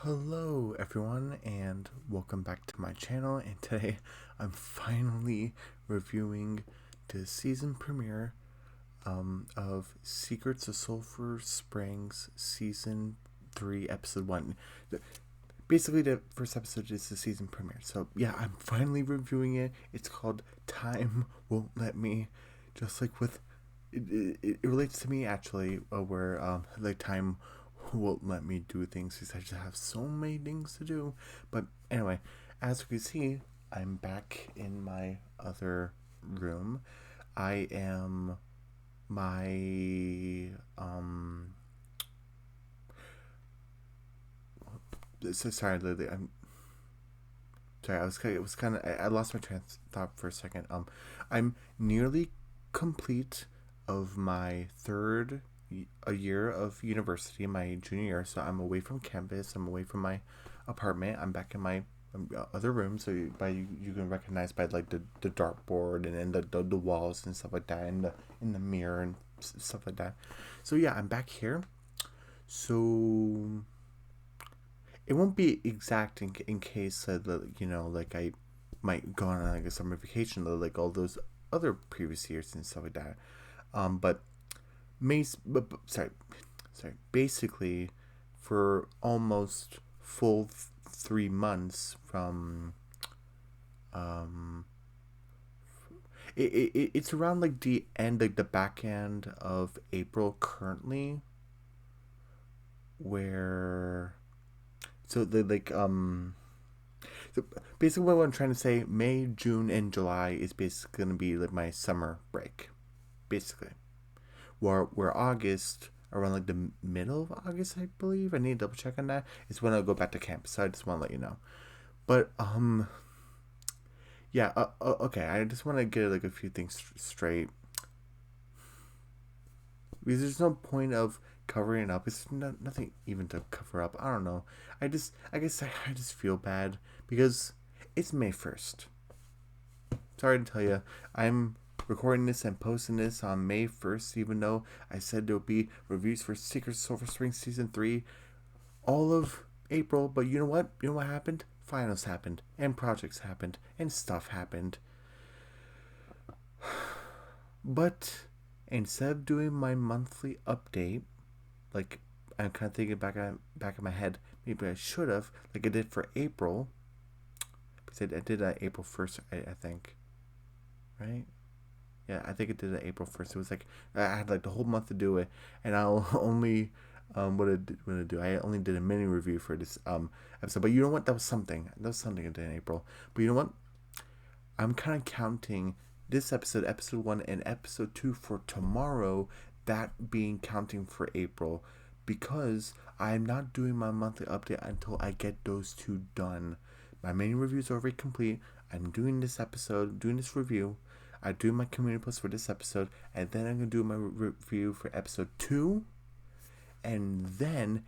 Hello everyone and welcome back to my channel, and today I'm finally reviewing the season premiere of Secrets of Sulphur Springs Season 3 Episode 1. Basically the first episode is the season premiere, so yeah, I'm finally reviewing it. It's called Time Won't Let Me, just like with it relates to me actually, where like time won't let me do things because I just have so many things to do. But anyway, as you can see, I'm back in my other room. I am my so sorry, Lily. I'm sorry. I lost my train of thought for a second. I'm nearly complete of my third a year of university, my junior year. So I'm away from campus. I'm away from my apartment. I'm back in my other room. So you can recognize by like the dartboard and the walls and stuff like that, and the mirror and stuff like that. So yeah, I'm back here. So it won't be exact in case like I might go on like a summer vacation like all those other previous years and stuff like that. But sorry. Basically, for almost full 3 months from um, it's around like the end, like the back end of April currently, where so the like so basically what I'm trying to say, May, June, and July is basically gonna be like my summer break, basically. Where August, around like the middle of August, I believe. I need to double check on that. It's when I go back to camp. So I just want to let you know. But yeah. Okay. I just want to get like a few things straight, because there's no point of covering it up. It's nothing even to cover up. I don't know. I guess I just feel bad because it's May 1st. Sorry to tell you, I'm recording this and posting this on May 1st, even though I said there'll be reviews for Secret Sulphur Springs Season 3 all of April. But you know what? You know what happened? Finals happened, and projects happened, and stuff happened. But instead of doing my monthly update, like I'm kind of thinking back in my head, maybe I should have, like I did for April, because I did that April 1st, I think, right? Yeah, I think it did it April 1st. It was like I had like the whole month to do it, and I'll only what did I do? I only did a mini review for this episode. But you know what? That was something. That was something I did in April. But you know what? I'm kind of counting this episode, episode 1, and episode 2 for tomorrow. That being counting for April, because I'm not doing my monthly update until I get those two done. My mini review is already complete. I'm doing this episode, doing this review. I do my community post for this episode, and then I'm gonna do my review for episode 2, and then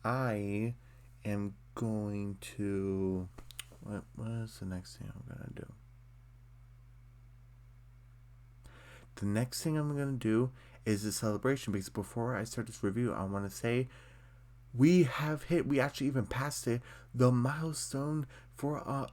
I am going to what is the next thing I'm gonna do? The next thing I'm gonna do is a celebration, because before I start this review, I want to say we actually even passed it, the milestone for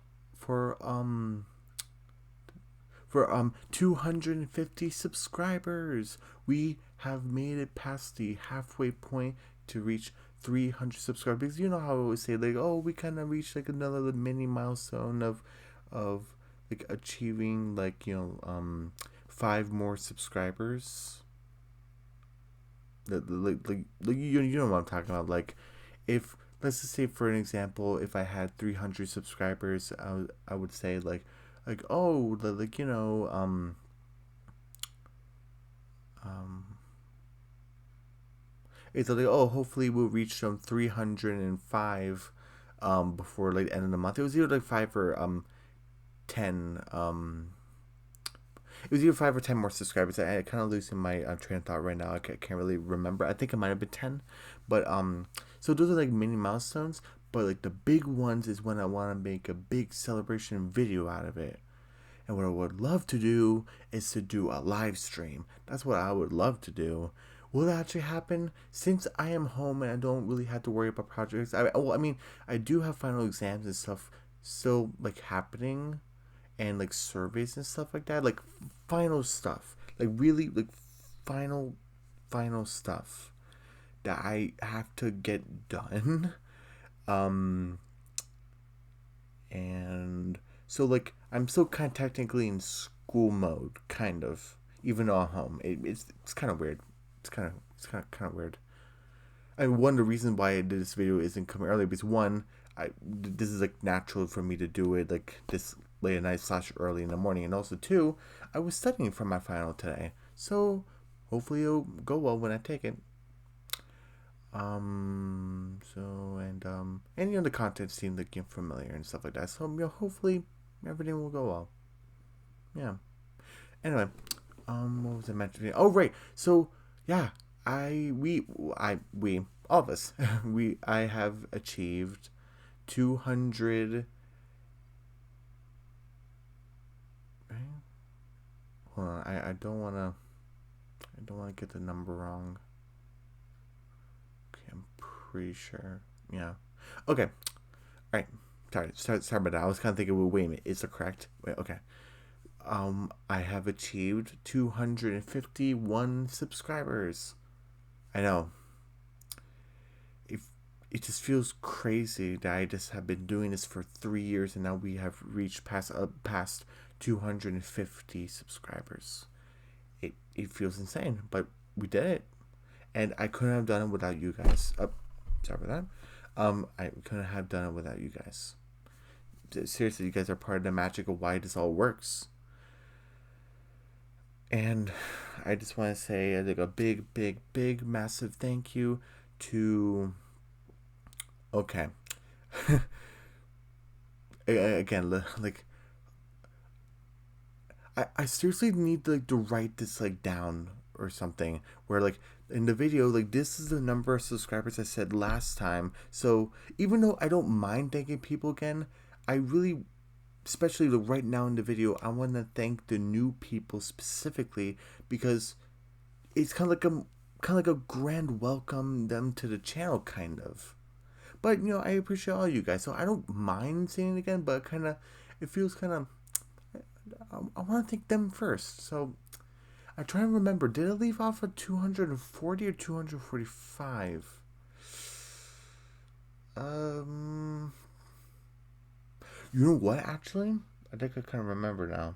250 subscribers. We have made it past the halfway point to reach 300 subscribers. Because you know how I always say, like, oh, we kind of reached like another mini milestone of like achieving, like, 5 more subscribers. You know what I'm talking about. Like, if, let's just say for an example, if I had 300 subscribers, I would say oh, it's like, oh, hopefully we'll reach 305 before like the end of the month. It was either like 5 or 10 it was either 5 or 10 more subscribers. I kind of losing my train of thought right now. I can't really remember. I think it might have been 10, but so those are like mini milestones. But like the big ones is when I want to make a big celebration video out of it. And what I would love to do is to do a live stream. That's what I would love to do, will that actually happen? Since I am home and I don't really have to worry about projects. I mean, I do have final exams and stuff still like happening, and like surveys and stuff like that, like final stuff, like really like final final stuff that I have to get done. Um, and so like I'm still kind of technically in school mode, kind of, even though I'm home. It's kind of weird. It's kind of weird. I mean, one of the reasons why I did this video isn't coming early because one, this is like natural for me to do it like this late at night / early in the morning, and also two, I was studying for my final today, so hopefully it'll go well when I take it. And the content seemed like familiar and stuff like that. So hopefully everything will go well. Yeah. Anyway, what was I mentioning? Oh right. So yeah, we all of us I have achieved 200. Right? Hold on, I don't wanna get the number wrong. Okay, I'm pretty sure. Yeah. Okay. All right. Sorry about that. I was kind of thinking, well, wait a minute, is it correct? Wait, okay. I have achieved 251 subscribers. I know. If it just feels crazy that I just have been doing this for 3 years and now we have reached past 250 subscribers. It feels insane, but we did it, and I couldn't have done it without you guys. Sorry about that. I couldn't have done it without you guys. Seriously, you guys are part of the magic of why this all works. And I just want to say like a big, massive thank you to. Okay. Again, like I seriously need to write this like down or something where like in the video like this is the number of subscribers I said last time. So even though I don't mind thanking people again, I really, especially like right now in the video, I want to thank the new people specifically because it's kind of like a grand welcome them to the channel kind of. But I appreciate all you guys, so I don't mind saying it again. But kind of, it feels kind of. I want to thank them first. So I try and remember. Did I leave off at 240 or 245? You know what? Actually, I think I kind of remember now.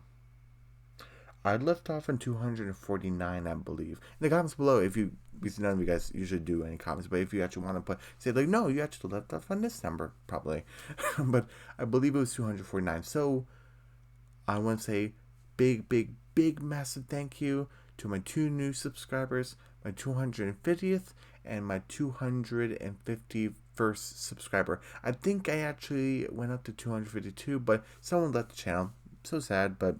I left off in 249, I believe. In the comments below, if you, because none of you guys usually do any comments, but if you actually want to say like, no, you actually left off on this number, probably. But I believe it was 249. So I want to say big, massive thank you to my 2 new subscribers, my 250th and my 251st subscriber. I think I actually went up to 252, but someone left the channel. So sad, but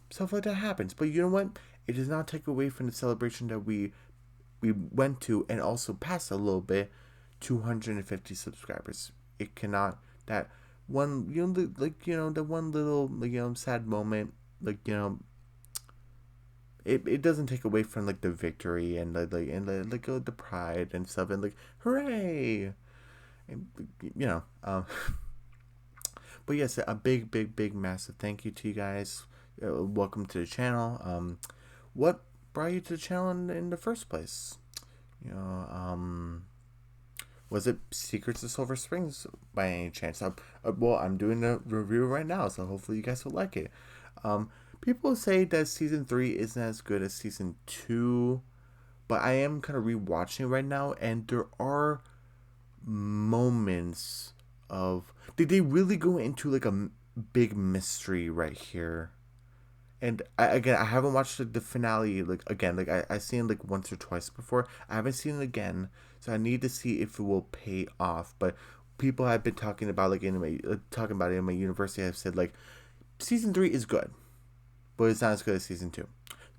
stuff like that happens. But you know what? It does not take away from the celebration that we went to and also passed a little bit 250 subscribers. It cannot. That one, the one little sad moment, it doesn't take away from the victory and the pride and stuff, and hooray, and, but yes, a big massive thank you to you guys. Welcome to the channel. What brought you to the channel in the first place? Was it Secrets of Sulphur Springs by any chance? Well, I'm doing a review right now, so hopefully you guys will like it. People say that season 3 isn't as good as season 2, but I am kind of rewatching it right now, and there are moments of did they really go into a big mystery right here. And I haven't watched the finale again. I seen it once or twice before. I haven't seen it again, so I need to see if it will pay off. But people have been talking about talking about it in my university. Have said season 3 is good, but it's not as good as season 2.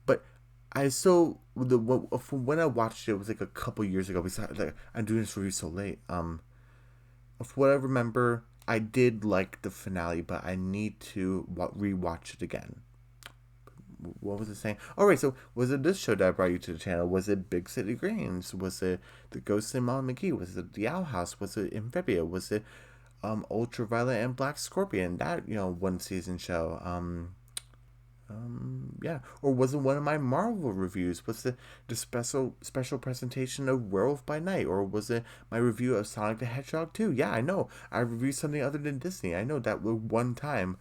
But I still from when I watched it, it was a couple years ago. Besides, I'm doing this review so late. From what I remember, I did like the finale, but I need to rewatch it again. what was it saying? All right, so was it this show that brought you to the channel? Was it Big City Greens? Was it The Ghost in Molly McGee? Was it The Owl House? Was it Amphibia? Was it Ultraviolet and Black Scorpion? That one season show. Yeah. Or was it one of my Marvel reviews? Was it the special presentation of Werewolf by Night? Or was it my review of Sonic the Hedgehog 2? Yeah, I know. I reviewed something other than Disney. I know that one time.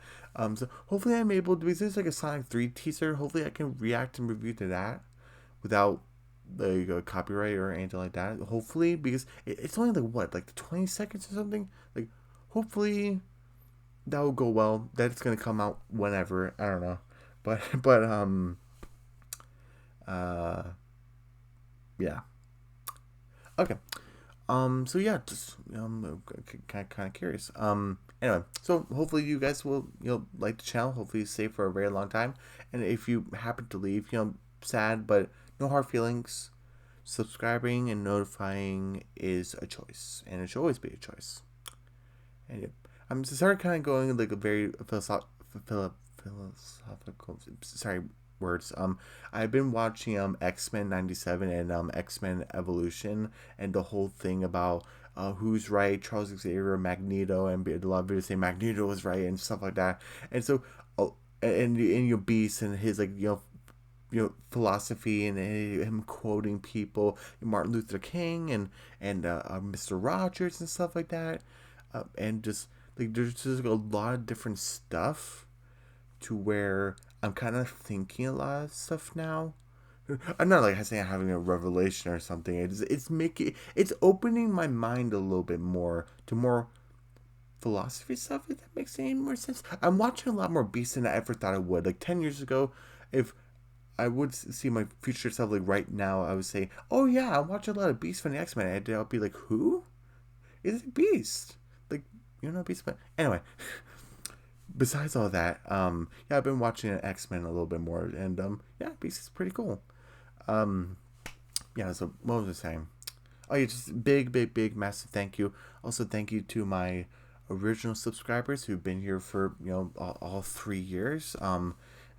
So hopefully I'm able to, because there's like a Sonic 3 teaser, hopefully I can react and review to that without the copyright or anything like that. Hopefully, because it's only like what, like 20 seconds or something? Like, hopefully that will go well. That's gonna come out whenever. I don't know. But uh yeah. Okay. So yeah, just kind of curious. Anyway, so hopefully you guys will like the channel. Hopefully you stay for a very long time. And if you happen to leave, sad, but no hard feelings. Subscribing and notifying is a choice, and it should always be a choice. And yeah, I'm starting kind of going like a very philosophical. Sorry, words. I've been watching X-Men '97 and X-Men Evolution, and the whole thing about who's right, Charles Xavier, Magneto, and a lot of videos say Magneto was right and stuff like that. And so, and your Beast and his like philosophy and him quoting people, Martin Luther King and Mr. Rogers and stuff like that, and just like there's just a lot of different stuff to where I'm kind of thinking a lot of stuff now. I'm not like saying I'm having a revelation or something. It's opening my mind a little bit more to more philosophy stuff. If that makes any more sense. I'm watching a lot more Beast than I ever thought I would. Like 10 years ago, if I would see my future self like right now, I would say, "Oh yeah, I'm watching a lot of Beast from the X-Men." And I'll be like, "Who is it? Beast?" Like Beast. But anyway, besides all that, yeah, I've been watching X-Men a little bit more, and yeah, Beast is pretty cool. Yeah. So what was I saying? Oh yeah, just big, massive thank you. Also, thank you to my original subscribers who've been here for all 3 years.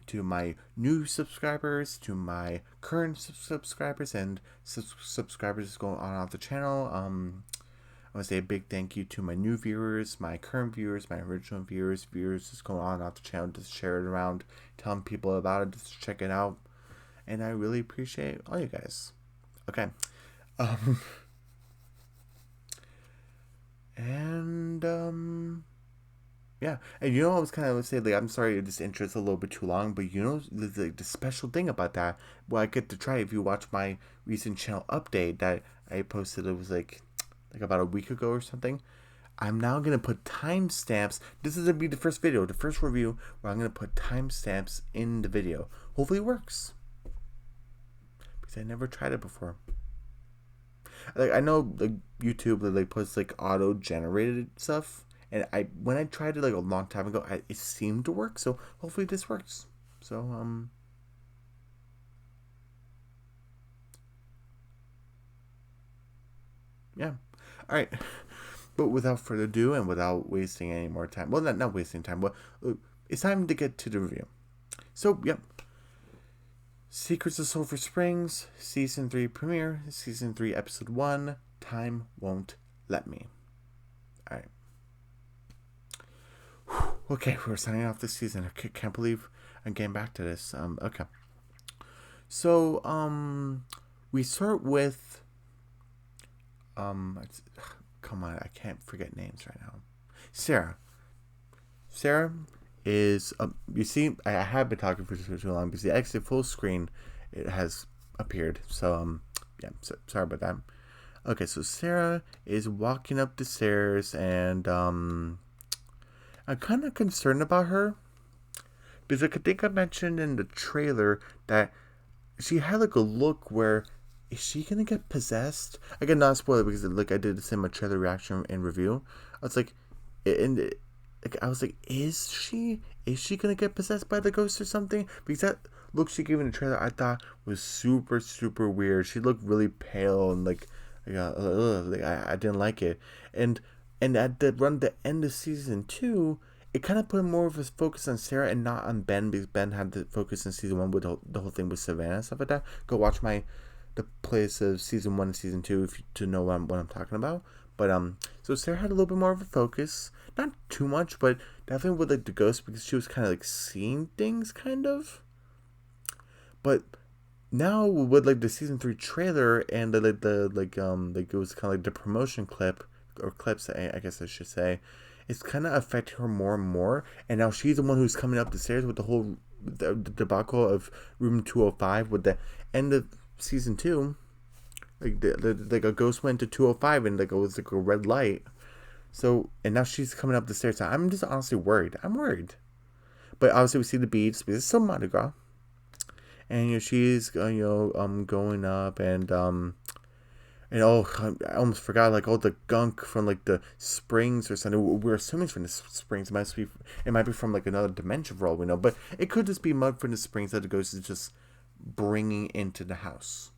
To my new subscribers, to my current subscribers, and subscribers going on off the channel. I want to say a big thank you to my new viewers, my current viewers, my original viewers just going on off the channel, just share it around, telling people about it, just check it out, and I really appreciate all you guys. Okay, and yeah, and I was kind of say like I'm sorry if this intro is a little bit too long, but the special thing about that, well, I get to try if you watch my recent channel update that I posted. It was like about a week ago or something. I'm now gonna put timestamps. This is gonna be the first video, the first review where I'm gonna put timestamps in the video. Hopefully it works, because I never tried it before. Like I know like YouTube like puts like auto generated stuff. And when I tried it like a long time ago, it seemed to work. So hopefully this works. So yeah. All right. But without further ado, and without wasting any more time, well, not wasting time, but it's time to get to the review. So yep. Secrets of Sulphur Springs, Season 3 premiere, Season 3 Episode 1, Time Won't Let Me. Alright. Okay, we're signing off this season. I can't believe I'm getting back to this. Okay. So, we start with, come on, I can't forget names right now. Sarah. Sarah is, you see, I have been talking for too long because the exit full screen, it has appeared. So, yeah, sorry about that. Okay, so Sarah is walking up the stairs, and, I'm kind of concerned about her because I think I mentioned in the trailer that she had like a look where, is she gonna get possessed? Again, not spoiler because like I did the same trailer reaction and review. I was like, I was like, is she gonna get possessed by the ghost or something? Because that look she gave in the trailer I thought was super weird. She looked really pale and like I didn't like it. And at the end of season 2, it kind of put more of a focus on Sarah and not on Ben, because Ben had the focus in season 1 with the whole thing with Savannah and stuff like that. Go watch the plays of season 1 and season 2 if you, to know what I'm talking about. But so Sarah had a little bit more of a focus, not too much, but definitely with like the ghost, because she was kind of like seeing things, kind of. But now with like the season 3 trailer and like it was kind of like the promotion clip or clips, I guess I should say, it's kind of affecting her more and more. And now she's the one who's coming up the stairs with the whole the debacle of room 205 with the end of season 2. Like a ghost went to 205 and like it was like a red light. So, and now she's coming up the stairs. So I'm just honestly worried. I'm worried. But obviously we see the beads because it's still Mardi Gras. And she's going up and I almost forgot, like, all the gunk from like the springs or something. We're assuming it's from the springs. It might be from like another dimension for all we know, but it could just be mud from the springs that the ghost is just bringing into the house,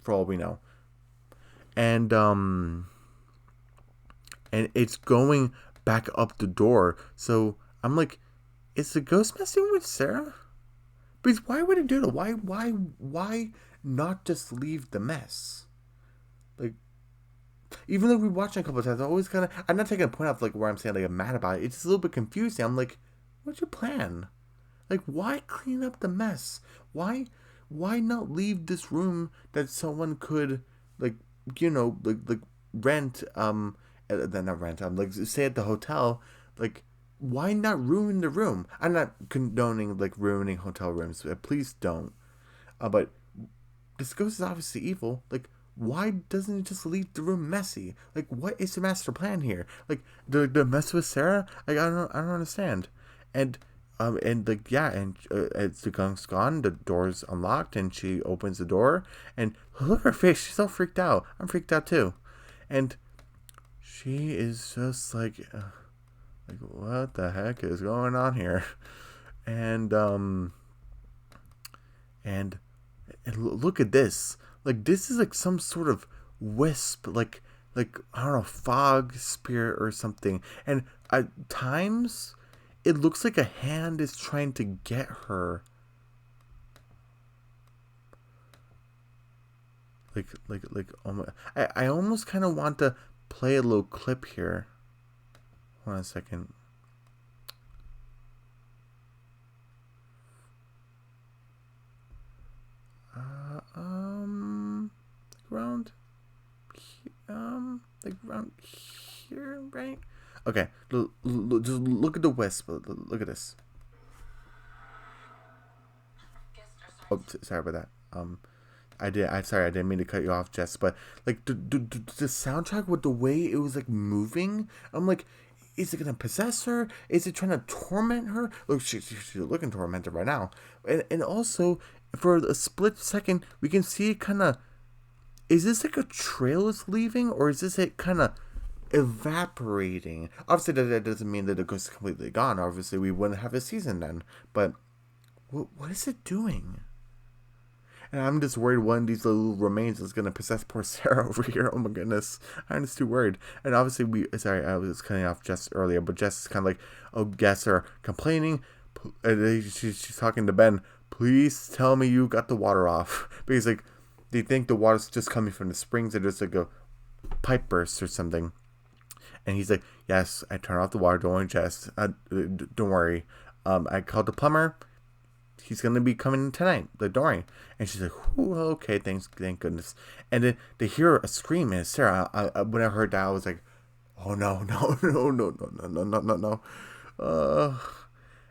for all we know. And and it's going back up the door. So I'm like, is the ghost messing with Sarah? Because why would it do that? Why not just leave the mess? Like, even though we watched it a couple of times, I always kind of, I'm not taking a point off like where I'm saying like I'm mad about it. It's just a little bit confusing. I'm like, what's your plan? Like, why clean up the mess? Why not leave this room that someone could, like, like rent, then not rent, like stay at the hotel, like, why not ruin the room? I'm not condoning like ruining hotel rooms. Please don't. But this ghost is obviously evil. Like, why doesn't it just leave the room messy? Like, what is the master plan here? Like, the mess with Sarah? Like, I don't understand. And like, yeah, and as the gunk's gone, the door's unlocked, and she opens the door, and look at her face. She's all freaked out. I'm freaked out too, and she is just like, what the heck is going on here? And and look at this. Like, this is like some sort of wisp, like I don't know, fog spirit or something. And at times, it looks like a hand is trying to get her. Oh my, I almost kind of want to play a little clip here. Hold on a second. Around, like around here, right? Okay, just look at the wisp. Look at this. Oh, sorry about that. I didn't mean to cut you off, Jess. But like the soundtrack with the way it was like moving, I'm like, is it gonna possess her? Is it trying to torment her? Look, she's looking tormented right now. And also, for a split second, we can see it kind of. Is this like a trail it's leaving, or is this it kind of evaporating? Obviously, that doesn't mean that the ghost is completely gone. Obviously, we wouldn't have a season then. But what is it doing? And I'm just worried one of these little remains is going to possess poor Sarah over here. Oh my goodness. I'm just too worried. And obviously, sorry, I was cutting off Jess earlier, but Jess is kind of like, oh, guests are complaining. And she's talking to Ben. Please tell me you got the water off. Because, like, they think the water's just coming from the springs, or just like a pipe burst or something. And he's like, yes, I turned off the water. Don't worry, Jess. Don't worry. I called the plumber. He's gonna be coming tonight. Like, don't worry. And she's like, okay, thank goodness. And then they hear a scream, and it's Sarah. When I heard that, I was like, oh no, no, no, no, no, no, no, no, no.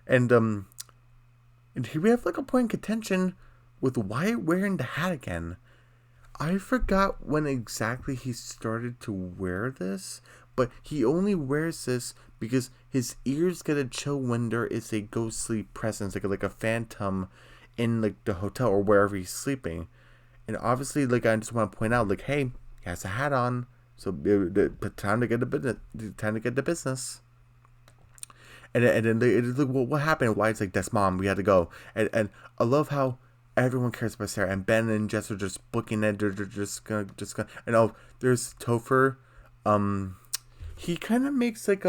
And here we have like a point of contention with Wyatt wearing the hat again. I forgot when exactly he started to wear this, but he only wears this because his ears get a chill when there is a ghostly presence, like a phantom in like the hotel or wherever he's sleeping. And obviously, like, I just want to point out, like, hey, he has a hat on, so time to get the business. And then it's like, well, what happened? Why? It's like, that's mom. We had to go. And I love how everyone cares about Sarah, and Ben and Jess are just booking it. They're just gonna. And oh, there's Topher. He kind of makes like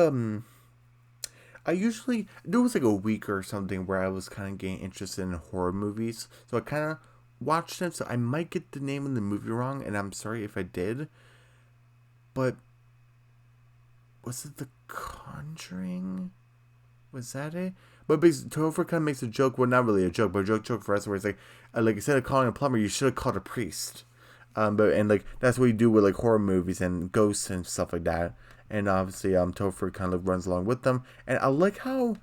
there was like a week or something where I was kind of getting interested in horror movies, so I kind of watched them. So I might get the name of the movie wrong, and I'm sorry if I did. But was it The Conjuring? Was that it? But Topher kind of makes a joke. Well, not really a joke, but a joke for us, where it's like instead of calling a plumber, you should have called a priest. But like that's what you do with like horror movies and ghosts and stuff like that. And obviously, Topher kind of runs along with them. And I like how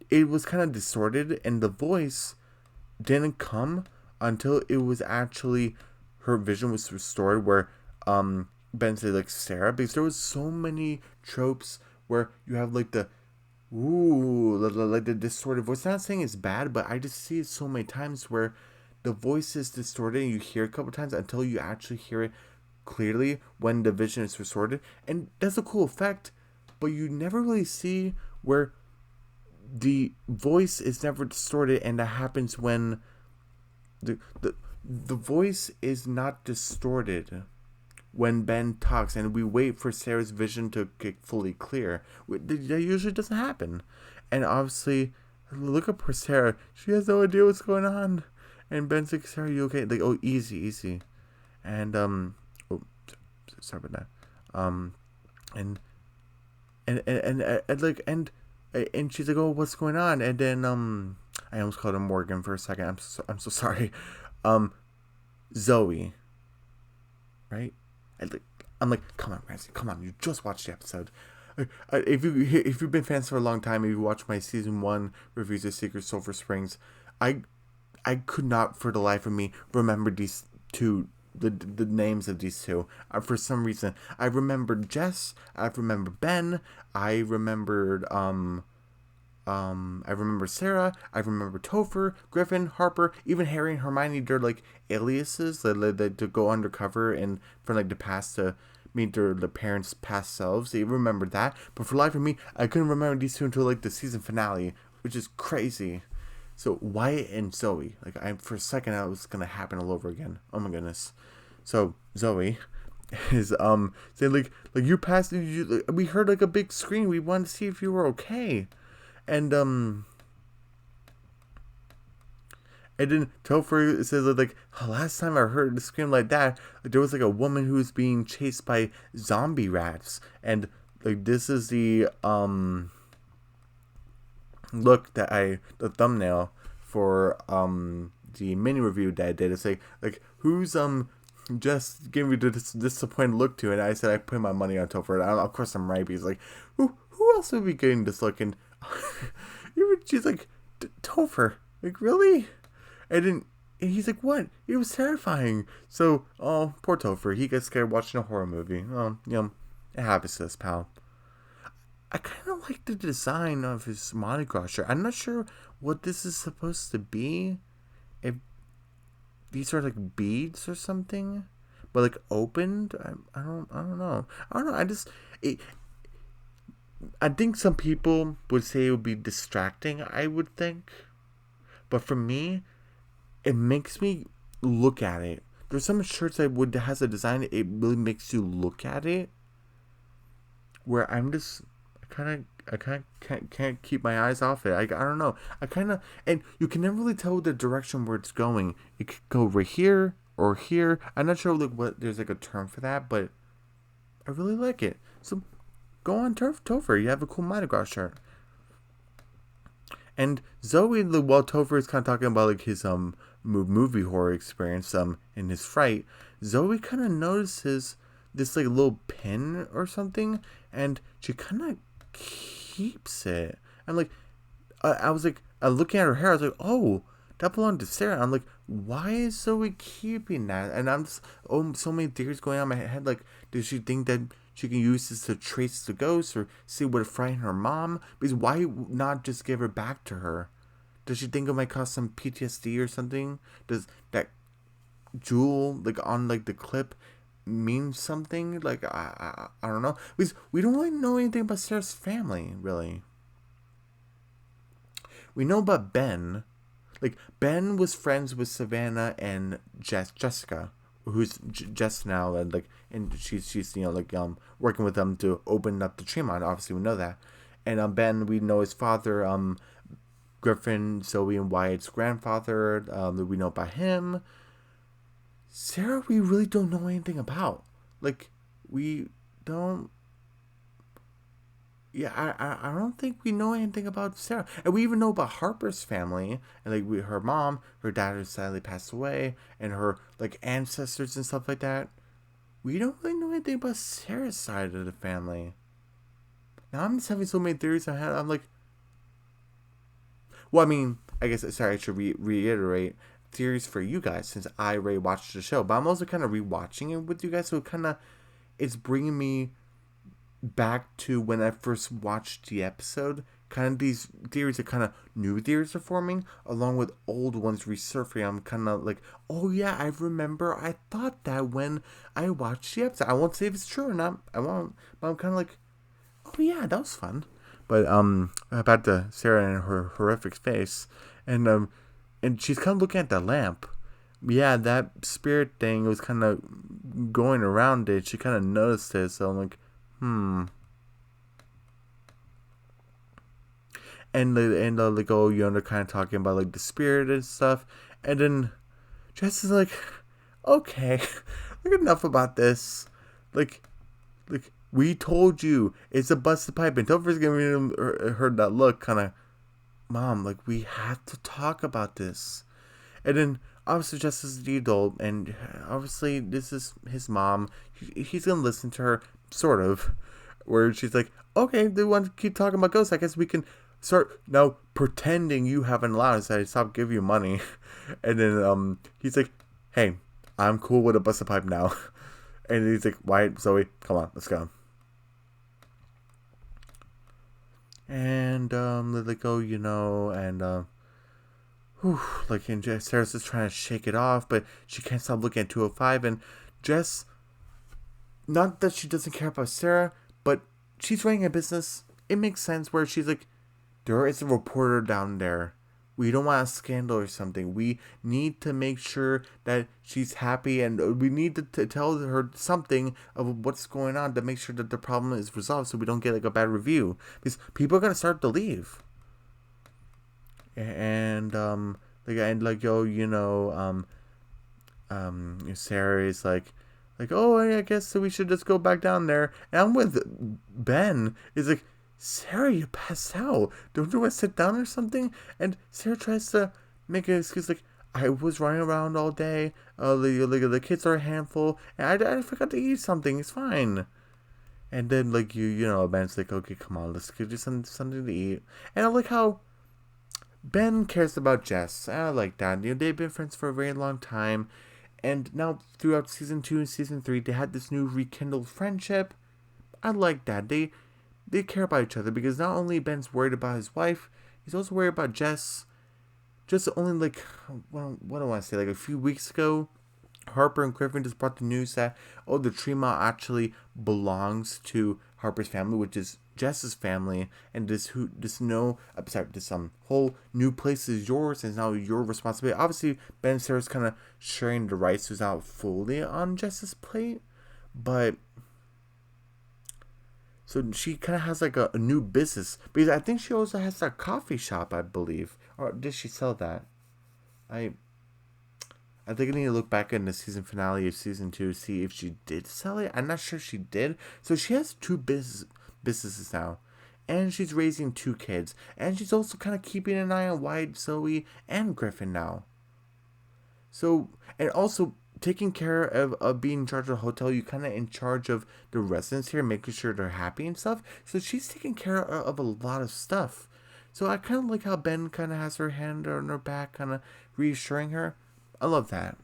it was kind of distorted, and the voice didn't come until it was actually her vision was restored. Where Ben said like Sarah, because there was so many tropes where you have like the ooh, like the distorted voice. Not saying it's bad, but I just see it so many times where the voice is distorted and you hear it a couple times until you actually hear it clearly when the vision is restored. And that's a cool effect, but you never really see where the voice is never distorted, and that happens when the voice is not distorted when Ben talks, and we wait for Sarah's vision to get fully clear. That usually doesn't happen. And obviously, look at poor Sarah. She has no idea what's going on. And Ben's like, Sarah, you okay? Like, oh, easy. And, oh, sorry about that. And and she's like, oh, what's going on? And then, I almost called her Morgan for a second. I'm so sorry. Zoe. Right? I'm like, come on, Ramsey, come on. You just watched the episode. If you've been fans for a long time, if you watched my season 1 reviews of Secret Sulphur Springs, I could not for the life of me remember these two, the names of these two. For some reason, I remembered Jess. I remember Ben. I remembered I remember Sarah. I remember Topher, Griffin, Harper, even Harry and Hermione. They're like aliases that to go undercover and from like the past to meet the parents' past selves. They remember that, but for the life of me, I couldn't remember these two until like the season finale, which is crazy. So Wyatt and Zoe, like for a second, I was gonna happen all over again. Oh my goodness. So Zoe is saying like you passed. We heard like a big scream. We wanted to see if you were okay. And then Topher says like last time I heard a scream like that, there was like a woman who was being chased by zombie rats, and like this is the look that the thumbnail for the mini review that I did. It's like who's just giving me this disappointed look to it. And I said I put my money on Topher. Of course I'm right, because like who else would be getting this look? And she's like, Topher, like really? And he's like, what? It was terrifying. So, oh, poor Topher. He gets scared watching a horror movie. Oh, it happens to us, pal. I kind of like the design of his Mardi Gras shirt. I'm not sure what this is supposed to be. If these are like beads or something, but like opened. I don't know. I think some people would say it would be distracting, I would think. But for me, it makes me look at it. There's some shirts that has a design, it really makes you look at it. Where I can't keep my eyes off it. I don't know. And you can never really tell the direction where it's going. It could go right here or here. I'm not sure like what there's like a term for that, but I really like it. So go on Topher. You have a cool Mardi Gras shirt. And Zoe, while Topher is kind of talking about like his movie horror experience in his fright, Zoe kind of notices this like little pin or something, and she kind of keeps it. I'm like, I was like, looking at her hair. I was like, oh, that belonged to Sarah. I'm like, why is Zoe keeping that? And I'm just, so many theories going on in my head. Like, does she think that she can use this to trace the ghost or see what frightened her mom? Because why not just give her back to her? Does she think it might cause some PTSD or something? Does that jewel like on like the clip mean something? Like I don't know. Because we don't really know anything about Sarah's family, really. We know about Ben. Like Ben was friends with Savannah and Jessica, who's Jess now, and like, and she's working with them to open up the Tremont. Obviously, we know that. And Ben, we know his father, Griffin, Zoe, and Wyatt's grandfather. We know about him. Sarah, we really don't know anything about. Like, we don't. Yeah, I don't think we know anything about Sarah, and we even know about Harper's family, and like her mom, her dad has sadly passed away, and her like ancestors and stuff like that. We don't really know anything about Sarah's side of the family. Now I'm just having so many theories in my head. I'm like, well, I mean, I guess sorry, I should reiterate theories for you guys since I already watched the show, but I'm also kind of rewatching it with you guys, so it kind of it's bringing me back to when I first watched the episode. Kind of these theories are kind of new theories are forming, along with old ones resurfacing. I'm kind of like, oh yeah, I remember. I thought that when I watched the episode. I won't say if it's true or not. I won't. But I'm kind of like, oh yeah, that was fun. But about the Sarah and her horrific face, and she's kind of looking at the lamp. Yeah, that spirit thing was kind of going around it. She kind of noticed it, so I'm like, hmm. And like, oh, they're kind of talking about like the spirit and stuff, and then Jess is like, okay, like enough about this, like we told you it's a busted pipe, and Topher's giving her that look, kind of, mom, like we have to talk about this, and then obviously Jess is the adult, and obviously this is his mom. He's gonna listen to her, sort of, where she's like, okay, they want to keep talking about ghosts. I guess we can start now pretending you have an allowance. I stop giving you money, and then he's like, hey, I'm cool with a busted pipe now, and he's like, why, Zoe, come on, let's go. And they're like, oh, and whew, like, and Sarah's just trying to shake it off, but she can't stop looking at 205, and Jess, not that she doesn't care about Sarah, but she's running a business. It makes sense where she's like, there is a reporter down there. We don't want a scandal or something. We need to make sure that she's happy, and we need to tell her something of what's going on to make sure that the problem is resolved, so we don't get like a bad review, because people are gonna start to leave. And Sarah is like, oh, I guess we should just go back down there. And I'm with Ben. He's like, Sarah, you passed out. Don't you want to sit down or something? And Sarah tries to make an excuse like, I was running around all day. The kids are a handful, and I forgot to eat something. It's fine. And then Ben's like, okay, come on, let's give you something to eat. And I like how Ben cares about Jess. I like that. They've been friends for a very long time. And now, throughout season 2 and season 3, they had this new rekindled friendship. I like that. They care about each other, because not only Ben's worried about his wife, he's also worried about Jess. Just only what do I want to say? Like a few weeks ago, Harper and Griffin just brought the news that, oh, the Tremont actually belongs to Harper's family, which is Jess's family, and this whole new place is yours, and it's now your responsibility. Obviously, Ben and Sarah's kind of sharing the rights without fully on Jess's plate, but so she kind of has like a new business, because I think she also has a coffee shop, I believe, or did she sell that? I think I need to look back in the season finale of season 2 to see if she did sell it. I'm not sure she did. So she has two businesses now. And she's raising 2 kids. And she's also kind of keeping an eye on Wyatt, Zoe, and Griffin now. So, and also taking care of being in charge of the hotel. You're kind of in charge of the residents here, making sure they're happy and stuff. So she's taking care of a lot of stuff. So I kind of like how Ben kind of has her hand on her back, kind of reassuring her. I love that.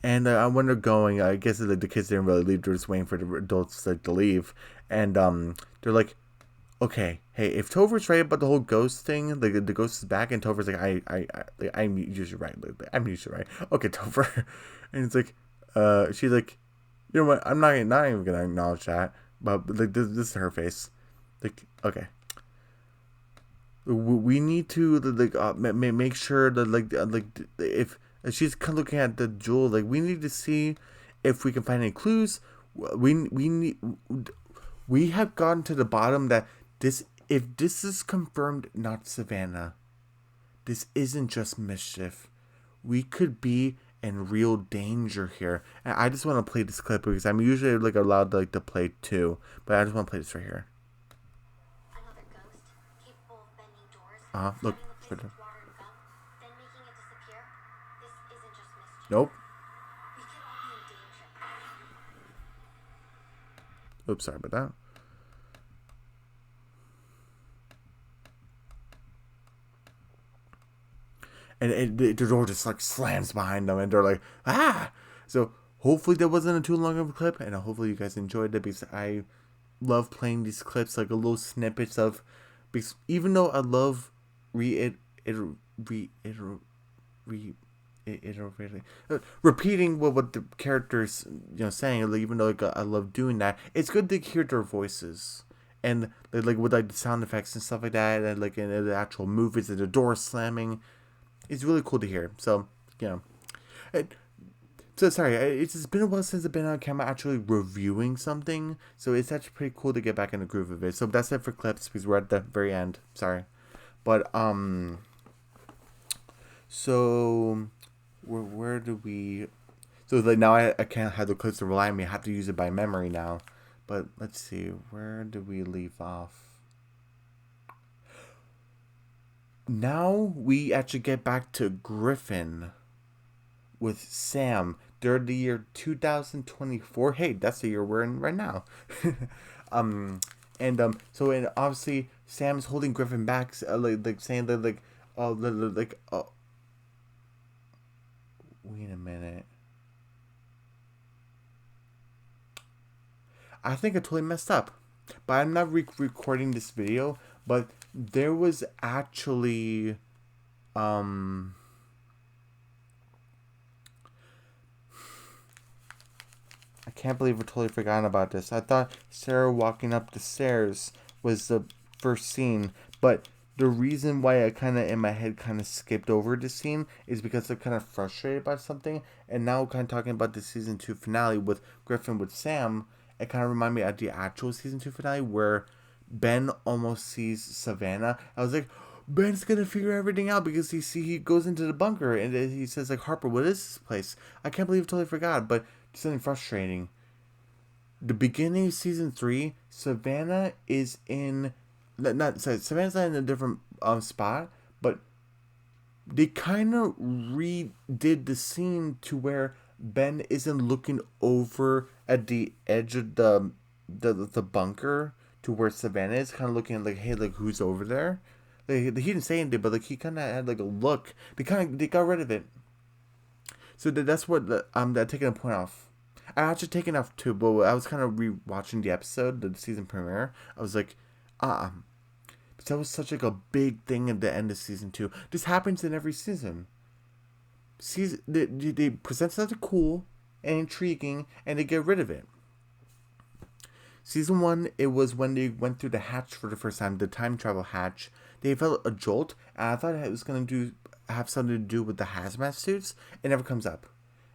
And when they're going, I guess the kids didn't really leave. They're just waiting for the adults to leave. And they're like, okay, hey, if Topher's right about the whole ghost thing, the ghost is back, and Topher's like, I'm usually right. I'm usually right. Okay, Topher. And it's like, she's like, you know what? I'm not even gonna acknowledge that. But like, this is her face. Like, okay. We need to make sure that if she's kind of looking at the jewel, like we need to see if we can find any clues. We need. We have gotten to the bottom that this. If this is confirmed, not Savannah, this isn't just mischief. We could be in real danger here. And I just want to play this clip because I'm usually like allowed to play two, but I just want to play this right here. Another ghost, capable of bending doors, Look. flooding the place with water and gum, then making it disappear. This isn't just mischief. Nope. We could all be in danger. Oops, sorry about that. And the door just like slams behind them, and they're like, ah. So hopefully that wasn't a too long of a clip, and hopefully you guys enjoyed it because I love playing these clips, like a little snippets of, because even though I love repeating what the characters saying, like, even though like I love doing that, it's good to hear their voices and like with like the sound effects and stuff like that, and like in the actual movies and the door slamming. It's really cool to hear. So, you know. So, sorry, it's been a while since I've been on camera actually reviewing something. So, it's actually pretty cool to get back in the groove of it. So, that's it for clips because we're at the very end. Sorry. But, so, where do we. So, like, now I can't have the clips to rely on me. I have to use it by memory now. But, let's see. Where do we leave off? Now we actually get back to Griffin with Sam. They're the year 2024. Hey, that's the year we're in right now. um, so and obviously Sam's holding Griffin back, like saying that wait a minute. I think I totally messed up, but I'm not recording this video. But there was actually um I can't believe I totally forgotten about this. I thought Sarah walking up the stairs was the first scene, but the reason why I kind of in my head kind of skipped over the scene is because I'm kind of frustrated about something, and now kind of talking about the season 2 finale with Griffin with Sam. It kind of reminded me of the actual season 2 finale where Ben almost sees Savannah. I was like, Ben's gonna figure everything out because he goes into the bunker and he says like, Harper, what is this place? I can't believe I totally forgot, but it's something frustrating. The beginning of season 3, Savannah is in not sorry, Savannah's not in a different spot, but they kind of redid the scene to where Ben isn't looking over at the edge of the bunker to where Savannah is, kind of looking like, hey, like who's over there? Like, he didn't say anything, but like he kind of had like a look. They got rid of it. So that's what that taking a point off. I actually taken off too, but I was kind of rewatching the episode, the season premiere. I was like, but that was such like a big thing at the end of season 2. This happens in every season. They present something cool and intriguing, and they get rid of it. Season 1, it was when they went through the hatch for the first time, the time travel hatch. They felt a jolt, and I thought it was gonna have something to do with the hazmat suits. It never comes up.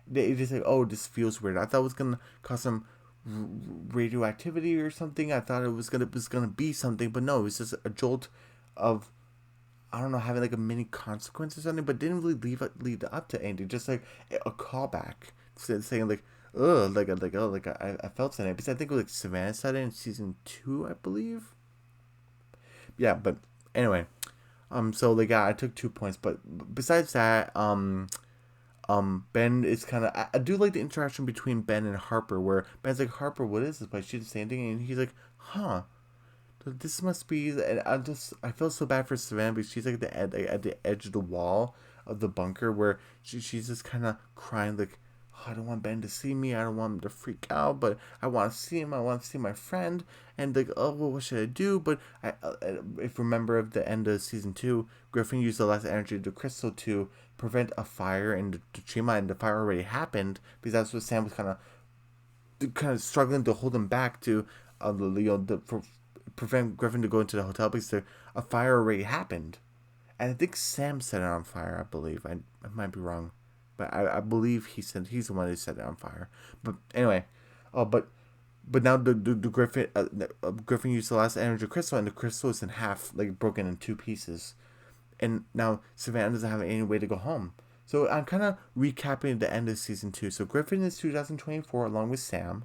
They just like, oh, this feels weird. I thought it was gonna cause some radioactivity or something. I thought it was gonna be something, but no, it was just a jolt of, I don't know, having like a mini consequence or something, but didn't really lead up to anything. Just like a callback, saying like, ugh, I felt something. Because I think like Savannah said it in season 2, I believe. Yeah, but anyway, so like I took 2 points, but besides that, Ben is kind of, I do like the interaction between Ben and Harper, where Ben's like, Harper, what is this place? She didn't say anything, and he's like, huh. This must be. And I feel so bad for Savannah because she's like at the edge of the wall of the bunker where she's just kind of crying like, oh, I don't want Ben to see me. I don't want him to freak out, but I want to see him. I want to see my friend. And like, oh, well, what should I do? But if you remember at the end of season 2, Griffin used the last energy of the crystal to prevent a fire in the tree mine. And the fire already happened because that's what Sam was kind of struggling to hold him back to, for prevent Griffin to go into the hotel because a fire already happened. And I think Sam set it on fire, I believe. I might be wrong. But I believe he said he's the one who set it on fire. But anyway, but But now the Griffin Griffin used the last energy crystal, and the crystal is in half, like broken in two pieces. And now Savannah doesn't have any way to go home. So I'm kind of recapping the end of season 2. So Griffin is 2024 along with Sam.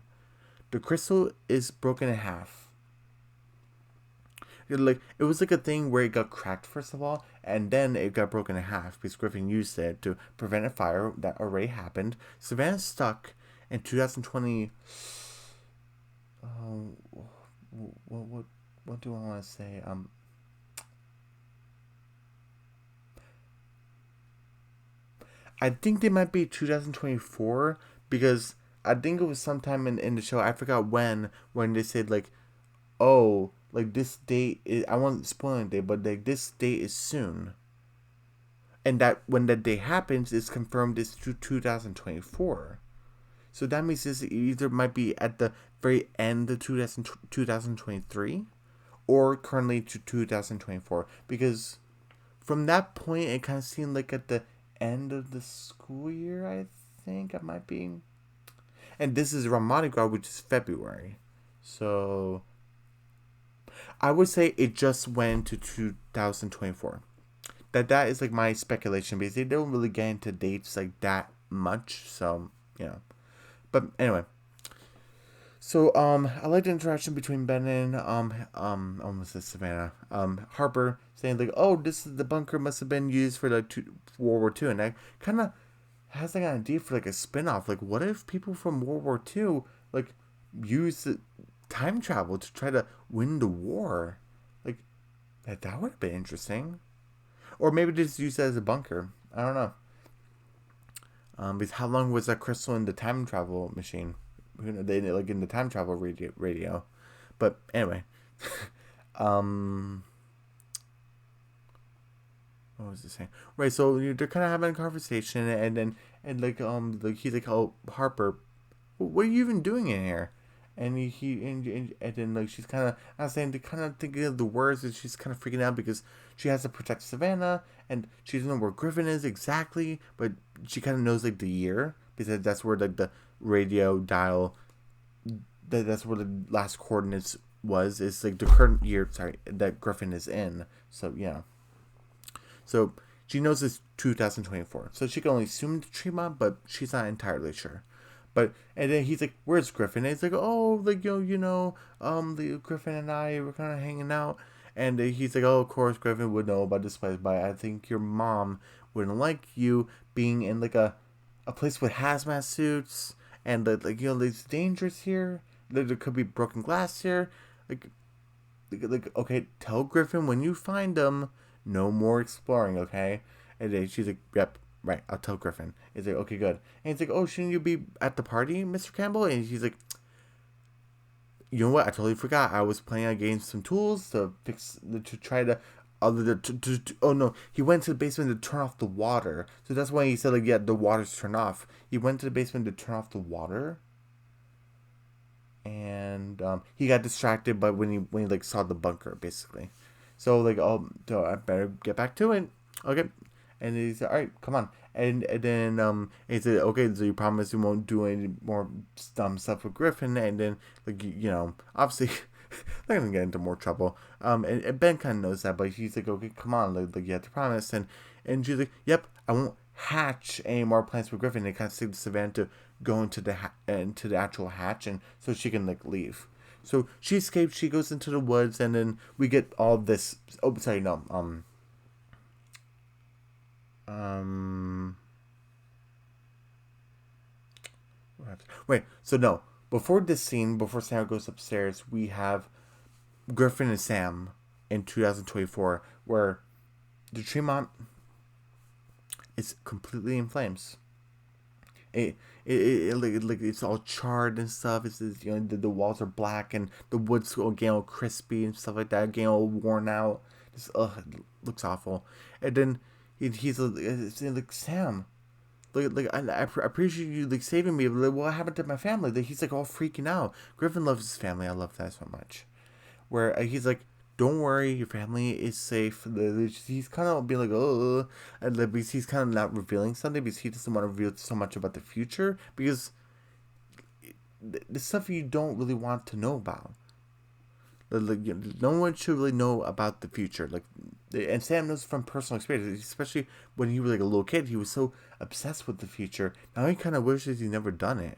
The crystal is broken in half. It was like a thing where it got cracked first of all, and then it got broken in half because Griffin used it to prevent a fire that already happened. Savannah's stuck in 2020. Um, what do I want to say? I think they might be 2024 because I think it was sometime in the show. I forgot when they said like, oh, like this date is, I won't spoil anything, but like this date is soon, and that when that day happens, it's confirmed it's 2024. So that means this either might be at the very end of 2023 or currently to 2024 because from that point it kind of seemed like at the end of the school year. I think it might be, and this is around Mardi Gras, which is February. So I would say it just went to 2024. That is like my speculation because they don't really get into dates like that much. So but anyway. So I like the interaction between Ben and almost said Savannah, Harper saying like, oh, this is the bunker must have been used for like World War Two, and I kind of has like an idea for like a spin-off. Like, what if people from World War Two like use the time travel to try to win the war? Like that would have been interesting. Or maybe just use it as a bunker. I don't know. Because how long was that crystal in the time travel machine? They like in the time travel radio. But anyway, um, what was I saying? Right, so they're kind of having a conversation, and then like he's like, oh, Harper, what are you even doing in here? And and then like she's kind of, I was saying, to kind of thinking of the words, and she's kind of freaking out because she has to protect Savannah, and she doesn't know where Griffin is exactly, but she kind of knows like the year because that's where like the radio dial, that's where the last coordinates was, is like the current year, sorry, that Griffin is in. So yeah, so she knows it's 2024, so she can only assume the Tremont, but she's not entirely sure. But and then he's like, "Where's Griffin?" And he's like, "Oh, like the Griffin and I were kind of hanging out." And he's like, "Oh, of course, Griffin would know about this place, but I think your mom wouldn't like you being in like a place with hazmat suits, and like it's dangerous here. There could be broken glass here. Like, okay, tell Griffin when you find them, no more exploring, okay?" And then she's like, "Yep, right, I'll tell Griffin." He's like, "Okay, good." And he's like, "Oh, shouldn't you be at the party, Mr. Campbell?" And he's like, "You know what? I totally forgot. I was planning on getting some tools to fix, to try to oh no, he went to the basement to turn off the water. So that's why he said like, yeah, the water's turned off. He went to the basement to turn off the water, and he got distracted by when he like saw the bunker basically. So like, oh, so I better get back to it. Okay, and he said, all right, come on. And then he said, okay, so you promise you won't do any more dumb stuff with Griffin. And then like obviously they're gonna get into more trouble. And Ben kind of knows that, but he's like, okay, come on, like you have to promise. And she's like, yep, I won't hatch any more plans with Griffin. And kind of signals Savannah to go into the actual hatch, and so she can like leave. So she escapes. She goes into the woods, and then we get all this. Oh, sorry, no. Um. Wait. So no. Before this scene, before Sarah goes upstairs, we have Griffin and Sam in 2024, where the Tremont is completely in flames. Like it's all charred and stuff. It's the walls are black and the wood's getting all crispy and stuff like that, getting all worn out. Just it looks awful. And then he's like, Sam, I appreciate you like saving me. Like, what happened to my family? Like, he's like all freaking out. Griffin loves his family. I love that so much. Where he's like, don't worry, your family is safe. He's kind of being like, oh, and because he's kind of not revealing something because he doesn't want to reveal so much about the future because the stuff you don't really want to know about. Like, no one should really know about the future. Like, and Sam knows from personal experience, especially when he was like a little kid. He was so obsessed with the future. Now he kind of wishes he never done it,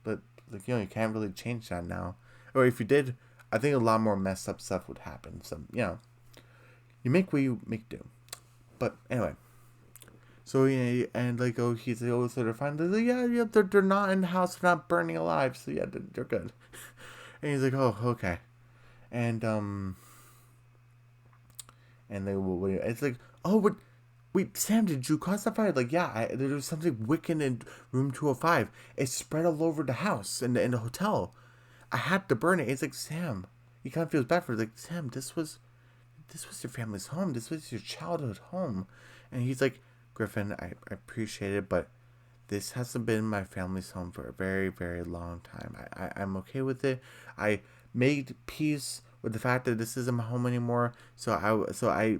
but like you can't really change that now. Or if you did, I think a lot more messed up stuff would happen. So you make what you make do. But anyway, so yeah, and like he's like, oh, so they're fine. They're like, yeah, they're not in the house, they're not burning alive. So yeah, they're good. And he's like, oh, okay. And and they will. It's like, oh, but wait, Sam, did you cause the fire? Like, yeah, there was something wicked in room 205. It spread all over the house and in the hotel. I had to burn it. It's like, Sam, he kind of feels bad for it. Like, Sam, this was your family's home. This was your childhood home. And he's like, Griffin, I appreciate it, but this hasn't been my family's home for a very, very long time. I'm okay with it. I made peace with the fact that this isn't my home anymore. So I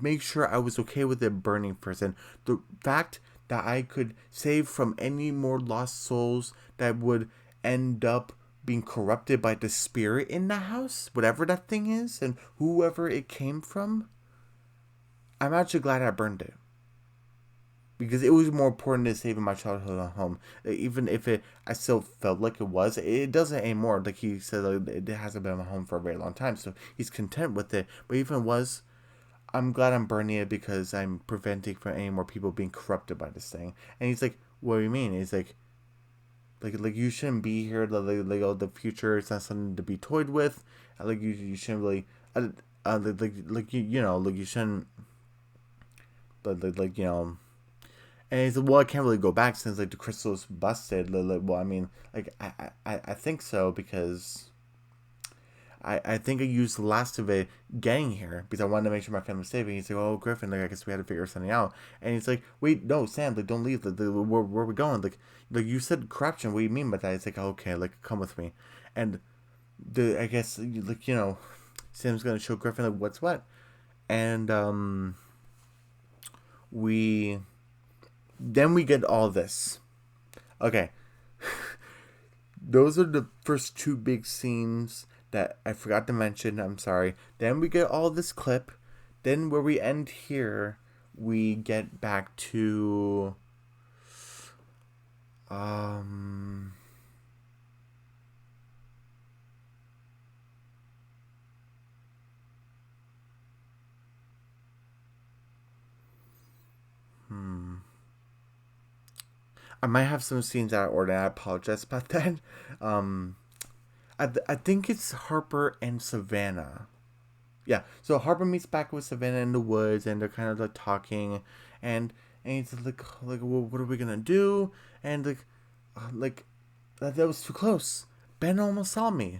make sure I was okay with it burning first. And the fact that I could save from any more lost souls that would end up being corrupted by the spirit in the house, whatever that thing is, and whoever it came from, I'm actually glad I burned it because it was more important than saving my childhood home. Even if I still felt like it was. It doesn't anymore. Like he said, it hasn't been my home for a very long time, so he's content with it. But even if it was, I'm glad I'm burning it because I'm preventing from any more people being corrupted by this thing. And he's like, what do you mean? He's like you shouldn't be here. Like oh, the future is not something to be toyed with. Like you shouldn't really. Like like you shouldn't. Like And he said, well, I can't really go back since like the crystal's busted. Well, I mean, like I think so because I think I used the last of it getting here because I wanted to make sure my family was safe. And he's like, oh, Griffin, like I guess we had to figure something out. And he's like, wait, no, Sam, like don't leave. Where are we going? Like you said corruption. What do you mean by that? It's like, okay, like come with me. And I guess like Sam's gonna show Griffin like what's what. And we then we get all this. Okay. Those are the first two big scenes that I forgot to mention. I'm sorry. Then we get all this clip. Then where we end here, we get back to um I might have some scenes out of order. And I apologize about that. Um, I think it's Harper and Savannah. Yeah, so Harper meets back with Savannah in the woods, and they're kind of like talking, and he's like, well, what are we gonna do? And like that was too close. Ben almost saw me,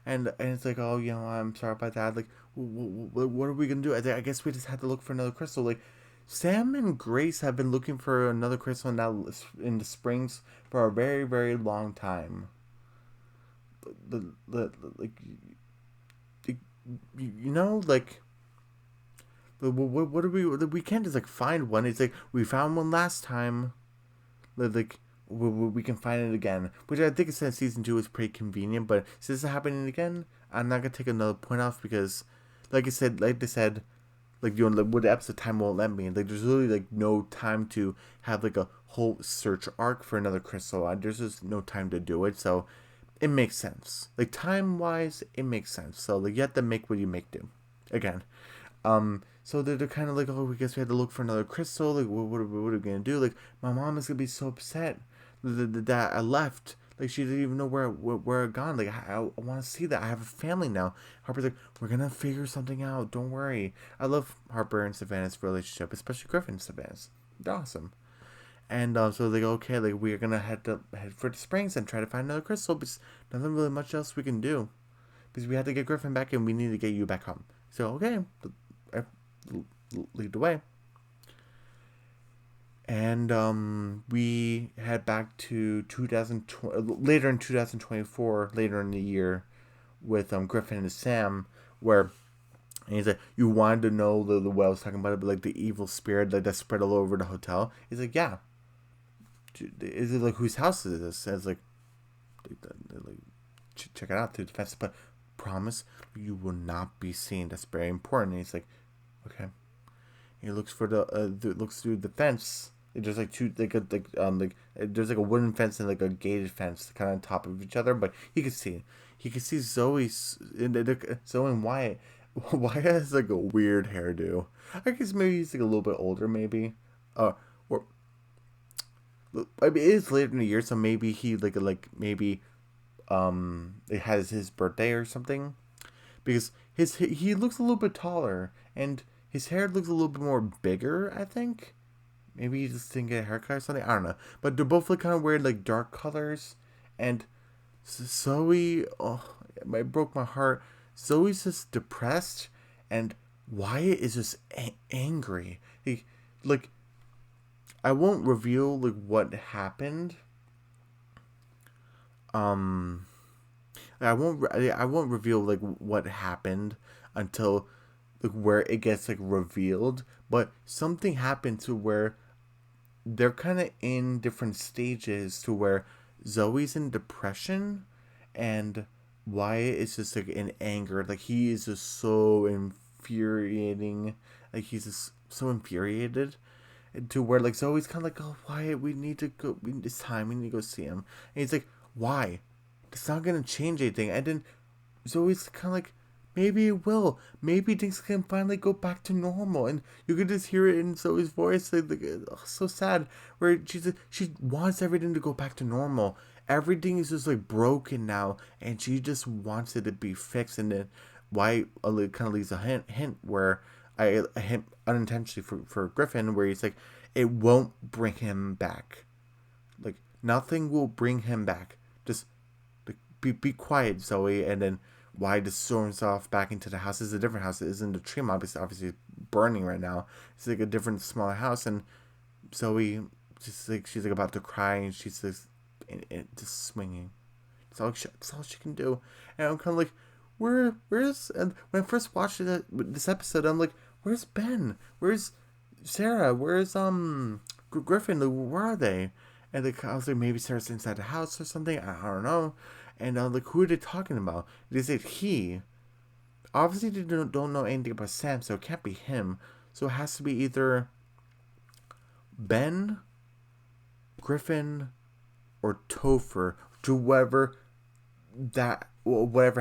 and it's like, oh, I'm sorry about that. Like, what are we gonna do? I guess we just had to look for another crystal. Like, Sam and Grace have been looking for another crystal in the springs for a very, very long time. Like, like, what are we can't just like find one. It's like we found one last time. Like we can find it again, which I think since season 2 is pretty convenient. But since it's happening again, I'm not gonna take another point off because, like they said, like with the episode time won't let me. Like there's really like no time to have like a whole search arc for another crystal. There's just no time to do it. So it makes sense. Like time wise, it makes sense. So like you have to make what you make do. Again. So they're kind of like, oh, I guess we had to look for another crystal. Like, what are we gonna do? Like, my mom is gonna be so upset that I left. Like, she didn't even know where I gone. Like, I want to see that. I have a family now. Harper's like, we're gonna figure something out. Don't worry. I love Harper and Savannah's relationship, especially Griffin and Savannah's. They're awesome. And so they go, okay, like we're gonna head for the springs and try to find another crystal. Because nothing really much else we can do. Because we had to get Griffin back and we need to get you back home. So okay, lead the way. And we head back to 2020, later in 2024, later in the year, with Griffin and Sam, where and he's like, you wanted to know the what I was talking about, but like the evil spirit like that spread all over the hotel. He's like, yeah. Is it like whose house is this? And it's like check it out through the fence, but promise you will not be seen. That's very important. And he's like, okay. He looks for looks through the fence. There's like two there's like a wooden fence and like a gated fence kind of on top of each other, but he can see Zoe and Wyatt. Wyatt has like a weird hairdo. I guess maybe he's like a little bit older, maybe. Or I mean, it is later in the year, so maybe he like maybe it has his birthday or something, because he looks a little bit taller and his hair looks a little bit more bigger, I think. Maybe he just didn't get a haircut or something. I don't know. But they're both like kind of weird, like dark colors. And Zoe, oh, it broke my heart. Zoe's just depressed, and Wyatt is just angry. Like, I won't reveal like what happened. Um, I won't reveal like what happened until like where it gets like revealed. But something happened to where they're kind of in different stages, to where Zoe's in depression and Wyatt is just like in anger. Like he is just so infuriating. Like he's just so infuriated, to where like Zoe's kind of like, oh Wyatt, we need to go. It's time. We need to go see him. And he's like, why? It's not gonna change anything. And then Zoe's kind of like, maybe it will. Maybe things can finally go back to normal. And you could just hear it in Zoe's voice, like oh, so sad, where she wants everything to go back to normal. Everything is just like broken now, and she just wants it to be fixed. And then why kind of leaves a hint where a hint unintentionally for Griffin, where he's like, it won't bring him back. Like nothing will bring him back. Just like, be quiet, Zoe. And then why just storms off back into the house. It's a different house. It isn't the tree mob. It's obviously burning right now. It's like a different smaller house, and Zoe just like she's like about to cry, and she's just swinging. That's all she can do. And I'm kind of like, where's and when I first watched this episode, I'm like, where's Ben? Where's Sarah? Where's Griffin? Like, where are they? And like, I was like, maybe Sarah's inside the house or something. I don't know. And I was like, who are they talking about? They said he. Obviously, they don't know anything about Sam, so it can't be him. So it has to be either Ben, Griffin, or Topher. To whatever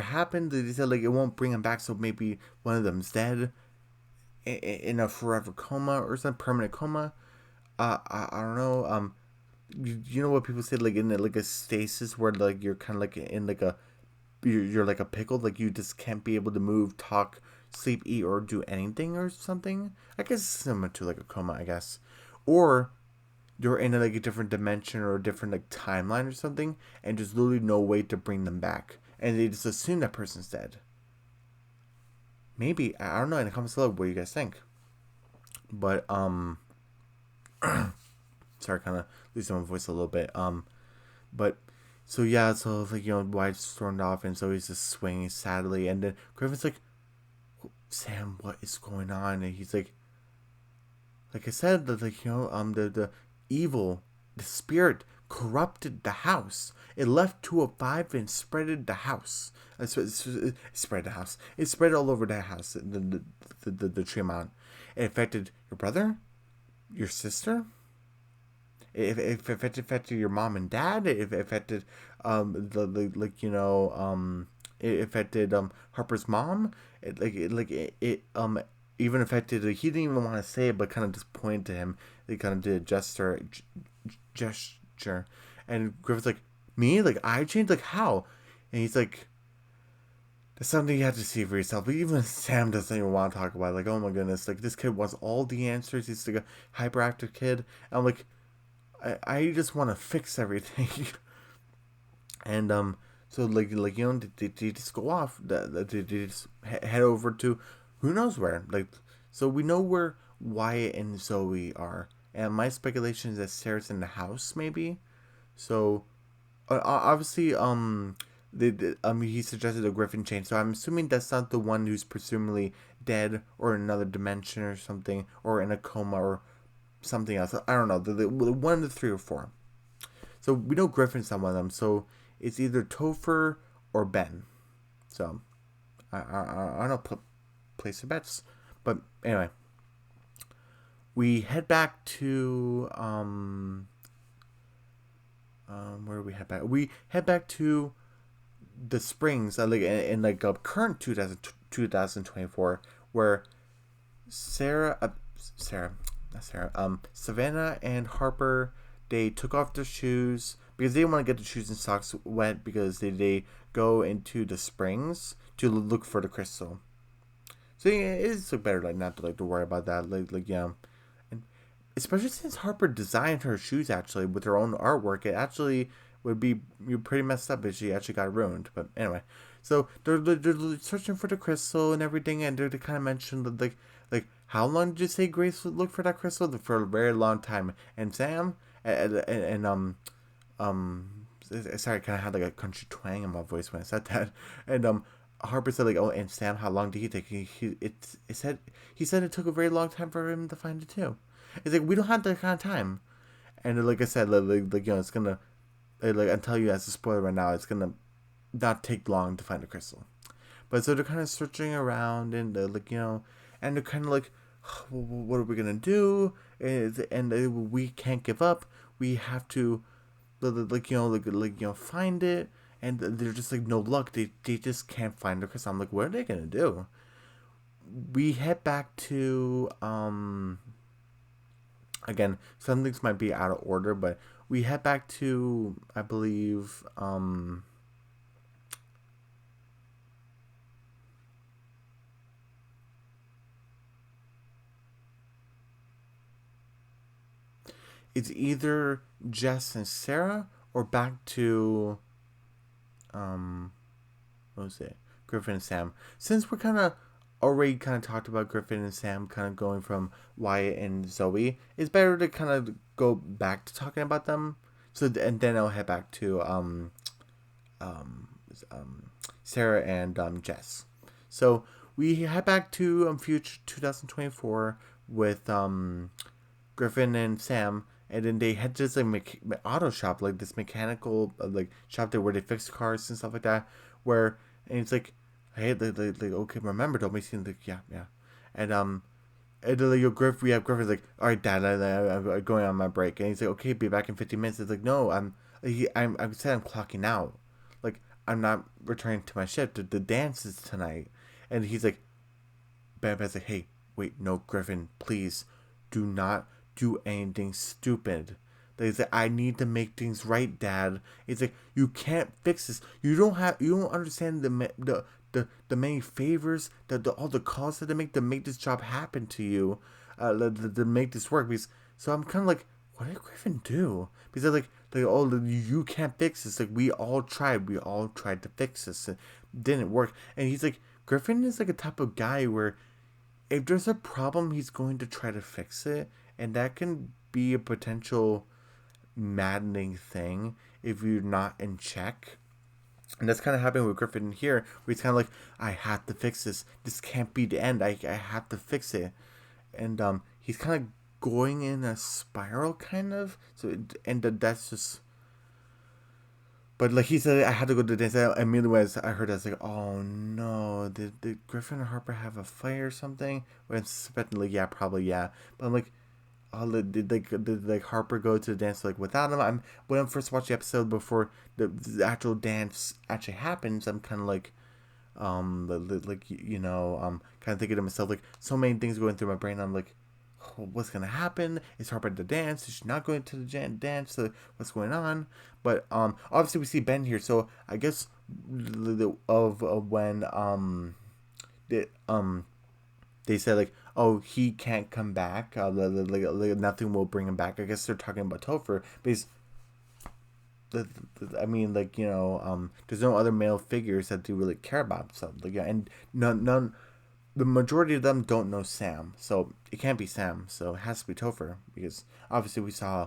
happened, they said like it won't bring him back. So maybe one of them's dead in a forever coma or some permanent coma. I don't know. You know what people say, like in like a stasis, where like you're kind of like in like you're like a pickle, like you just can't be able to move, talk, sleep, eat, or do anything or something. I guess it's similar to like a coma, I guess. Or you're in like a different dimension or a different like timeline or something, and there's literally no way to bring them back, and they just assume that person's dead. Maybe, I don't know, in the comments below what you guys think. But sorry, kind of losing my voice a little bit. But so yeah, so like White stormed off, and so he's just swinging sadly, and then Griffin's like, Sam, what is going on? And he's like I said, that like the evil, the spirit corrupted the house. It left 205 and spreaded the house. It spread the house. It spread all over the house. The Tremont. It affected your brother, your sister. It affected your mom and dad. It affected it affected Harper's mom. It even affected. He didn't even want to say it, but kind of just pointed to him. They kind of did a gesture, and Griffin's like, me? Like I changed? Like how? And he's like, that's something you have to see for yourself. But even Sam doesn't even want to talk about it. Like, oh my goodness, like this kid wants all the answers. He's like a hyperactive kid. And I'm like, I just want to fix everything. And so they just go off. They just head over to who knows where. Like, so we know where Wyatt and Zoe are, and my speculation is that Sarah's in the house, maybe. So obviously, he suggested a Griffin chain, so I'm assuming that's not the one who's presumably dead or in another dimension or something, or in a coma or something else. I don't know. The one of the 3 or 4. So we know Griffin's not one of them. So it's either Topher or Ben. So I don't know, place the bets. But anyway, we head back to where do we head back? We head back to the Springs, like in like a current 2024, where Sarah, not Sarah, Savannah and Harper, they took off their shoes because they didn't want to get the shoes and socks wet because they go into the springs to look for the crystal. So yeah, it's better like not to like to worry about that. Like yeah, and especially since Harper designed her shoes actually with her own artwork, it actually would be pretty messed up if she actually got ruined. But anyway, so they're searching for the crystal and everything, and they kind of mentioned that like how long did you say Grace would look for that crystal? For a very long time. And Sam and sorry, I kind of had like a country twang in my voice when I said that, and Harper said like, "Oh, and Sam, how long did he take?" He said it took a very long time for him to find it too. It's like we don't have that kind of time, and like I said, it's gonna like I'll tell you as a spoiler right now, it's gonna not take long to find a crystal. But so they're kind of searching around and and they're kind of like, what are we gonna do? And we can't give up. We have to find it, and they're just like no luck. They just can't find the crystal. I'm like, what are they gonna do? We head back to again, some things might be out of order, but we head back to I believe it's either Jess and Sarah or back to what was it? Griffin and Sam. Since we're already kind of talked about Griffin and Sam kind of going from Wyatt and Zoe, it's better to kind of go back to talking about them. So and then I'll head back to um, Sarah and Jess. So we head back to future 2024 with Griffin and Sam, and then they head to this like auto shop, like this mechanical like shop there where they fix cars and stuff like that. Where and it's like, hey, okay, remember, don't be seen, like yeah, and and then, like, we have Griffin's like, all right, Dad, I'm going on my break, and he's like, okay, be back in 50 minutes. It's like, no, I'm said I'm clocking out, like I'm not returning to my shift. The dance is tonight, and he's like, Bam's like, hey, wait, no, Griffin, please, do not do anything stupid. They say, I need to make things right, Dad. It's like you can't fix this. You don't understand the many favors that all the calls that they make to make this job happen to you, to make this work. Because so I'm kind of like, what did Griffin do? Because they're like oh, you can't fix this. Like we all tried to fix this. It didn't work. And he's like, Griffin is like a type of guy where if there's a problem, he's going to try to fix it, and that can be a potential maddening thing if you're not in check. And that's kind of happening with Griffin here, where he's kind of like, I have to fix this. This can't be the end. I have to fix it. And he's kind of going in a spiral, kind of. And that's just. But like he said, I had to go to the dance. Immediately when I heard that, I was like, oh no, did Griffin and Harper have a fight or something? When it's suspecting, like, yeah, probably, yeah. But I'm like, oh, did Harper go to the dance like without him? When I first watched the episode before the actual dance actually happens, I'm kind of like, kind of thinking to myself like so many things going through my brain. I'm like, oh, what's gonna happen? Is Harper at the dance? Is she not going to the dance? So what's going on? But obviously we see Ben here, so I guess when the they said like, oh, he can't come back. Nothing will bring him back. I guess they're talking about Topher because I mean, there's no other male figures that do really care about. So and none, the majority of them don't know Sam, so it can't be Sam. So it has to be Topher because obviously we saw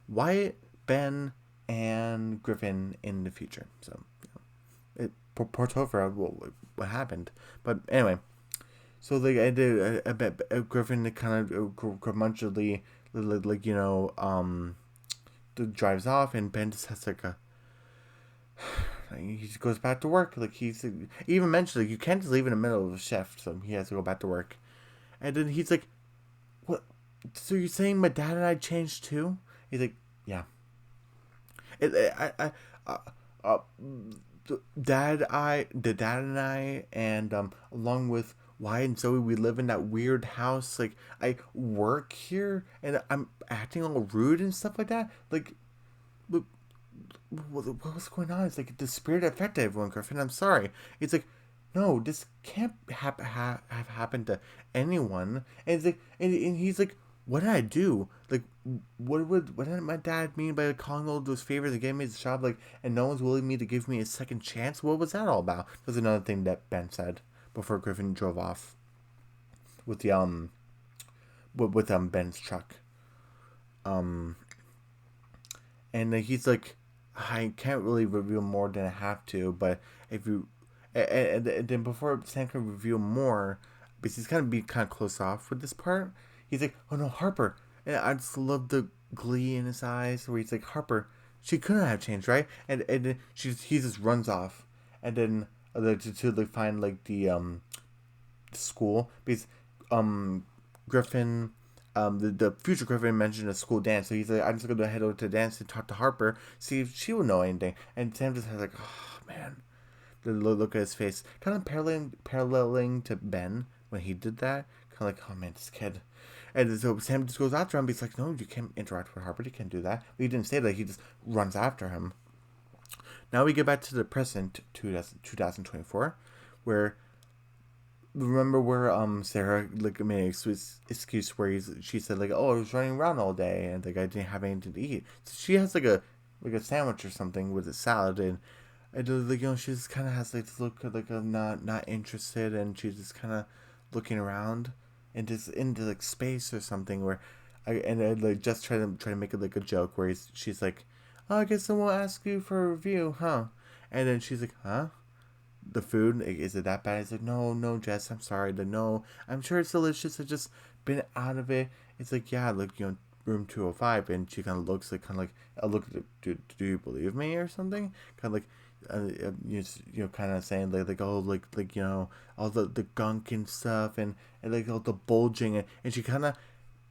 Wyatt, Ben, and Griffin in the future. So poor Topher, what happened? But anyway. So I did a bit Griffin kind of curmudgeonly drives off, and Ben just has like a he just goes back to work. Like he even mentioned, like, you can't just leave in the middle of a shift, so he has to go back to work. And then he's like, "What? So you're saying my dad and I changed too?" He's like, "Yeah." I uh, uh, the dad and I, and along with Wyatt and Zoe, we live in that weird house. Like, I work here, and I'm acting all rude and stuff like that. Like, what's going on? It's like the spirit affected everyone, Griffin. I'm sorry. It's like, no, this can't have happened to anyone. And it's like, and he's like, what did I do? Like, what did my dad mean by calling all those favors and getting me this job? Like, and no one's willing me to give me a second chance. What was that all about? That's another thing that Ben said before Griffin drove off with the Ben's truck. Um, and he's like, I can't really reveal more than I have to, but if you, and then before Sam can reveal more, because he's gonna be kind of close off with this part, he's like, oh no, Harper, and I just love the glee in his eyes where he's like, Harper, she couldn't have changed, right? And then he just runs off, and then to like find like the school because Griffin the future Griffin mentioned a school dance, so he's like, I'm just gonna head over to the dance and talk to Harper, see if she will know anything. And Sam just has like, oh man, the look at his face, kind of paralleling to Ben when he did that, kind of like, oh man, this kid. And so Sam just goes after him. But he's like, no, you can't interact with Harper. You can't do that. But he didn't say that. He just runs after him. Now we get back to the present, 2024, where remember where Sarah like made an excuse where she said like, oh, I was running around all day and like I didn't have anything to eat. So she has like a sandwich or something with a salad, and like, she just kind of has like this look like I'm not interested, and she's just kind of looking around and just into like space or something where I like just try to make it like a joke where she's like, oh, I guess someone will ask you for a review, huh? And then she's like, huh? The food, is it that bad? He's like, no, Jess, I'm sorry. No, I'm sure it's delicious. I've just been out of it. It's like, yeah, like, room 205. And she kind of looks like, I look at it, do you believe me or something? Kind of like, kind of saying like, oh, like, all the gunk and stuff, and like all the bulging, and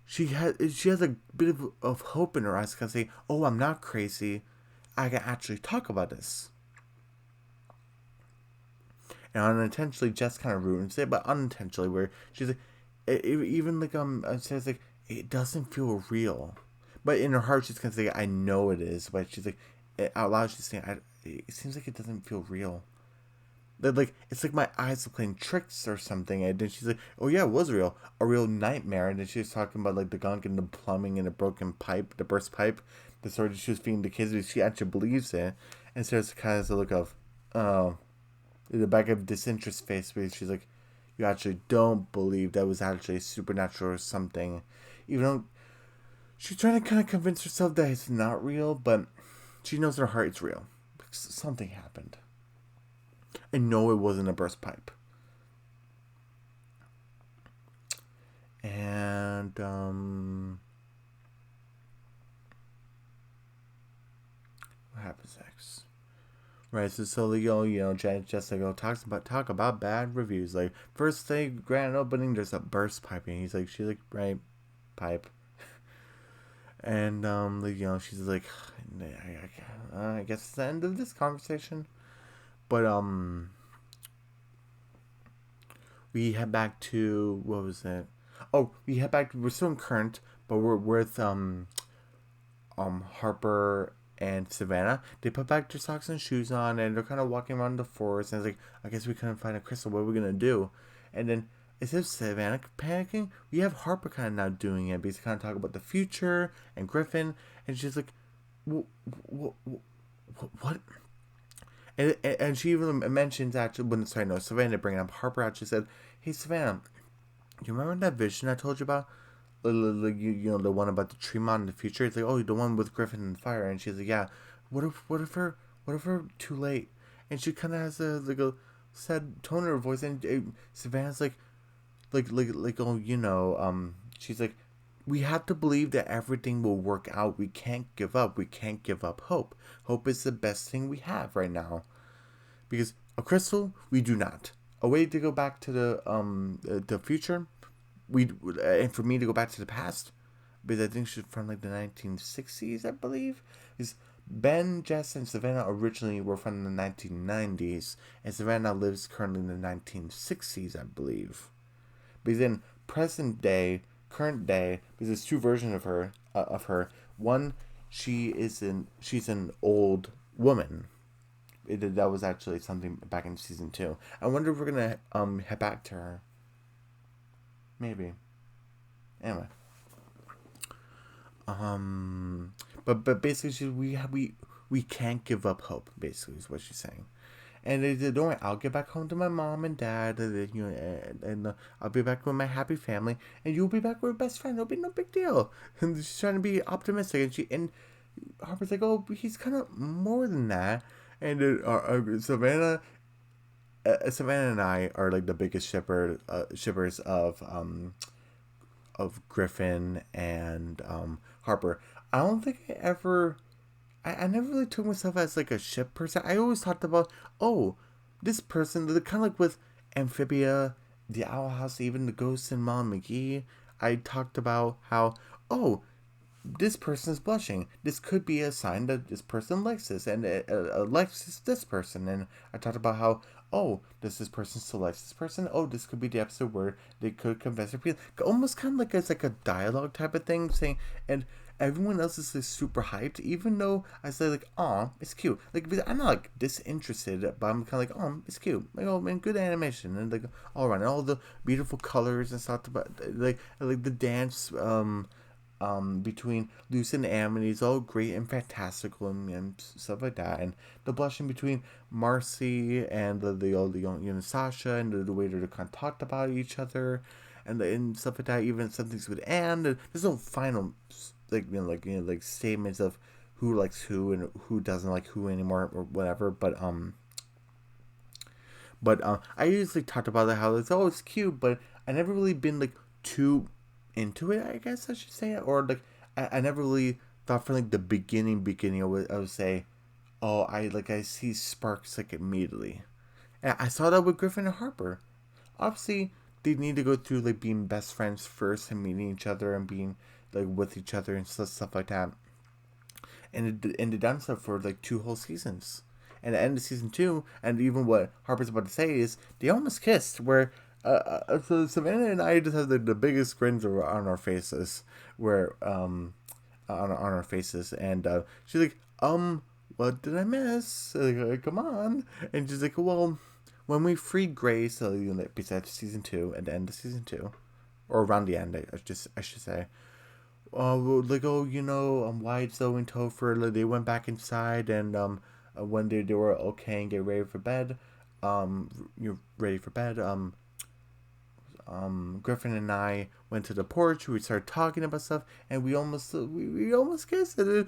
she has a bit of hope in her eyes, kind of say, oh, I'm not crazy. I can actually talk about this. And unintentionally, Jess kind of ruins it, but unintentionally, where she's like, even like says like, it doesn't feel real, but in her heart she's gonna say, I know it is, but she's like, out loud she's saying, it seems like it doesn't feel real. That like it's like my eyes are playing tricks or something, and then she's like, oh yeah, it was real, a real nightmare, and then she was talking about like the gunk and the plumbing and the broken pipe, the burst pipe, the story she was feeding the kids, but she actually believes it, and so it's kind of a look of, oh, in the back of disinterest face where she's like, you actually don't believe that was actually supernatural or something. Even though she's trying to kind of convince herself that it's not real, but she knows in her heart it's real. Something happened. And no, it wasn't a burst pipe. And, what happens next? Right, so Jessica talk about bad reviews. Like, first day grand opening, there's a burst piping. She's like, right, pipe. And like, she's like, I guess it's the end of this conversation. But we head back to, what was it? Oh, we're still in current, but we're with Harper and Savannah. They put back their socks and shoes on, and they're kind of walking around the forest. And it's like, I guess we couldn't find a crystal. What are we gonna do? And then instead of Savannah panicking, we have Harper kind of now doing it. Because kind of talk about the future and Griffin, and she's like, what? And she even mentions actually when Savannah bringing up Harper actually said, hey Savannah, you remember that vision I told you about? Like, the one about the Tremont in the future. It's like, oh, the one with Griffin and fire. And she's like, yeah. What if we're too late? And she kind of has a sad tone in her voice. And Savannah's like, oh, she's like, we have to believe that everything will work out. We can't give up. We can't give up hope. Hope is the best thing we have right now. because a crystal we do not. A way to go back to the future, we and for me to go back to the past, because I think she's from like the 1960s, I believe. Is Ben, Jess, and Savannah originally were from the 1990s, and Savannah lives currently in the 1960s, I believe. Because in present day, current day, because there's two versions of her. One, she's an old woman. That was actually something back in season 2. I wonder if we're gonna head back to her. Maybe. Anyway. But basically, we can't give up hope. Basically, is what she's saying. And they said, don't worry, I'll get back home to my mom and dad, and I'll be back with my happy family, and you'll be back with your best friend. It'll be no big deal. And she's trying to be optimistic, and Harper's like, oh, he's kind of more than that. And Savannah and I are like the biggest shippers of Griffin and Harper. I don't think I never really took myself as like a ship person. I always talked about, oh, this person, kind of like with Amphibia, the Owl House, even the Ghost and Mom McGee. I talked about how, oh, this person is blushing. This could be a sign that this person likes this and likes this person. And I talked about how, oh, does this person still like this person? Oh, this could be the episode where they could confess their feelings. Almost kind of like it's like a dialogue type of thing, saying, and everyone else is like super hyped, even though I say like, oh, it's cute. Like, I'm not like disinterested, but I'm kind of like, oh, it's cute. Like, oh man, good animation and like all around, and all the beautiful colors and stuff. But like the dance between Lucy and Amity is all great and fantastical and stuff like that. And the blushing between Marcy and the Sasha and the way they kind of talked about each other and stuff like that. Even some things with Anne. There's no final like statements of who likes who and who doesn't like who anymore or whatever. But I usually talked about how it's cute, but I never really been like too into it, I guess I should say, or like I never really thought from like the beginning I would say, oh, I see sparks like immediately, and I saw that with Griffin and Harper. Obviously, they need to go through like being best friends first and meeting each other and being like with each other and stuff like that, and they done so for like 2 whole seasons. And at the end of season 2, and even what Harper's about to say is they almost kissed. Where so Savannah and I just have the biggest grins on our faces, where on our faces, and she's like, what did I miss? Like, come on, and she's like, well, when we freed Grace, so besides season 2, at the end of season 2, or around the end, I should say. Like, oh, Wyatt, Zoe, and Topher, like, they went back inside, and when they were okay and get ready for bed, you're ready for bed. Griffin and I went to the porch. We started talking about stuff, and we almost kissed. And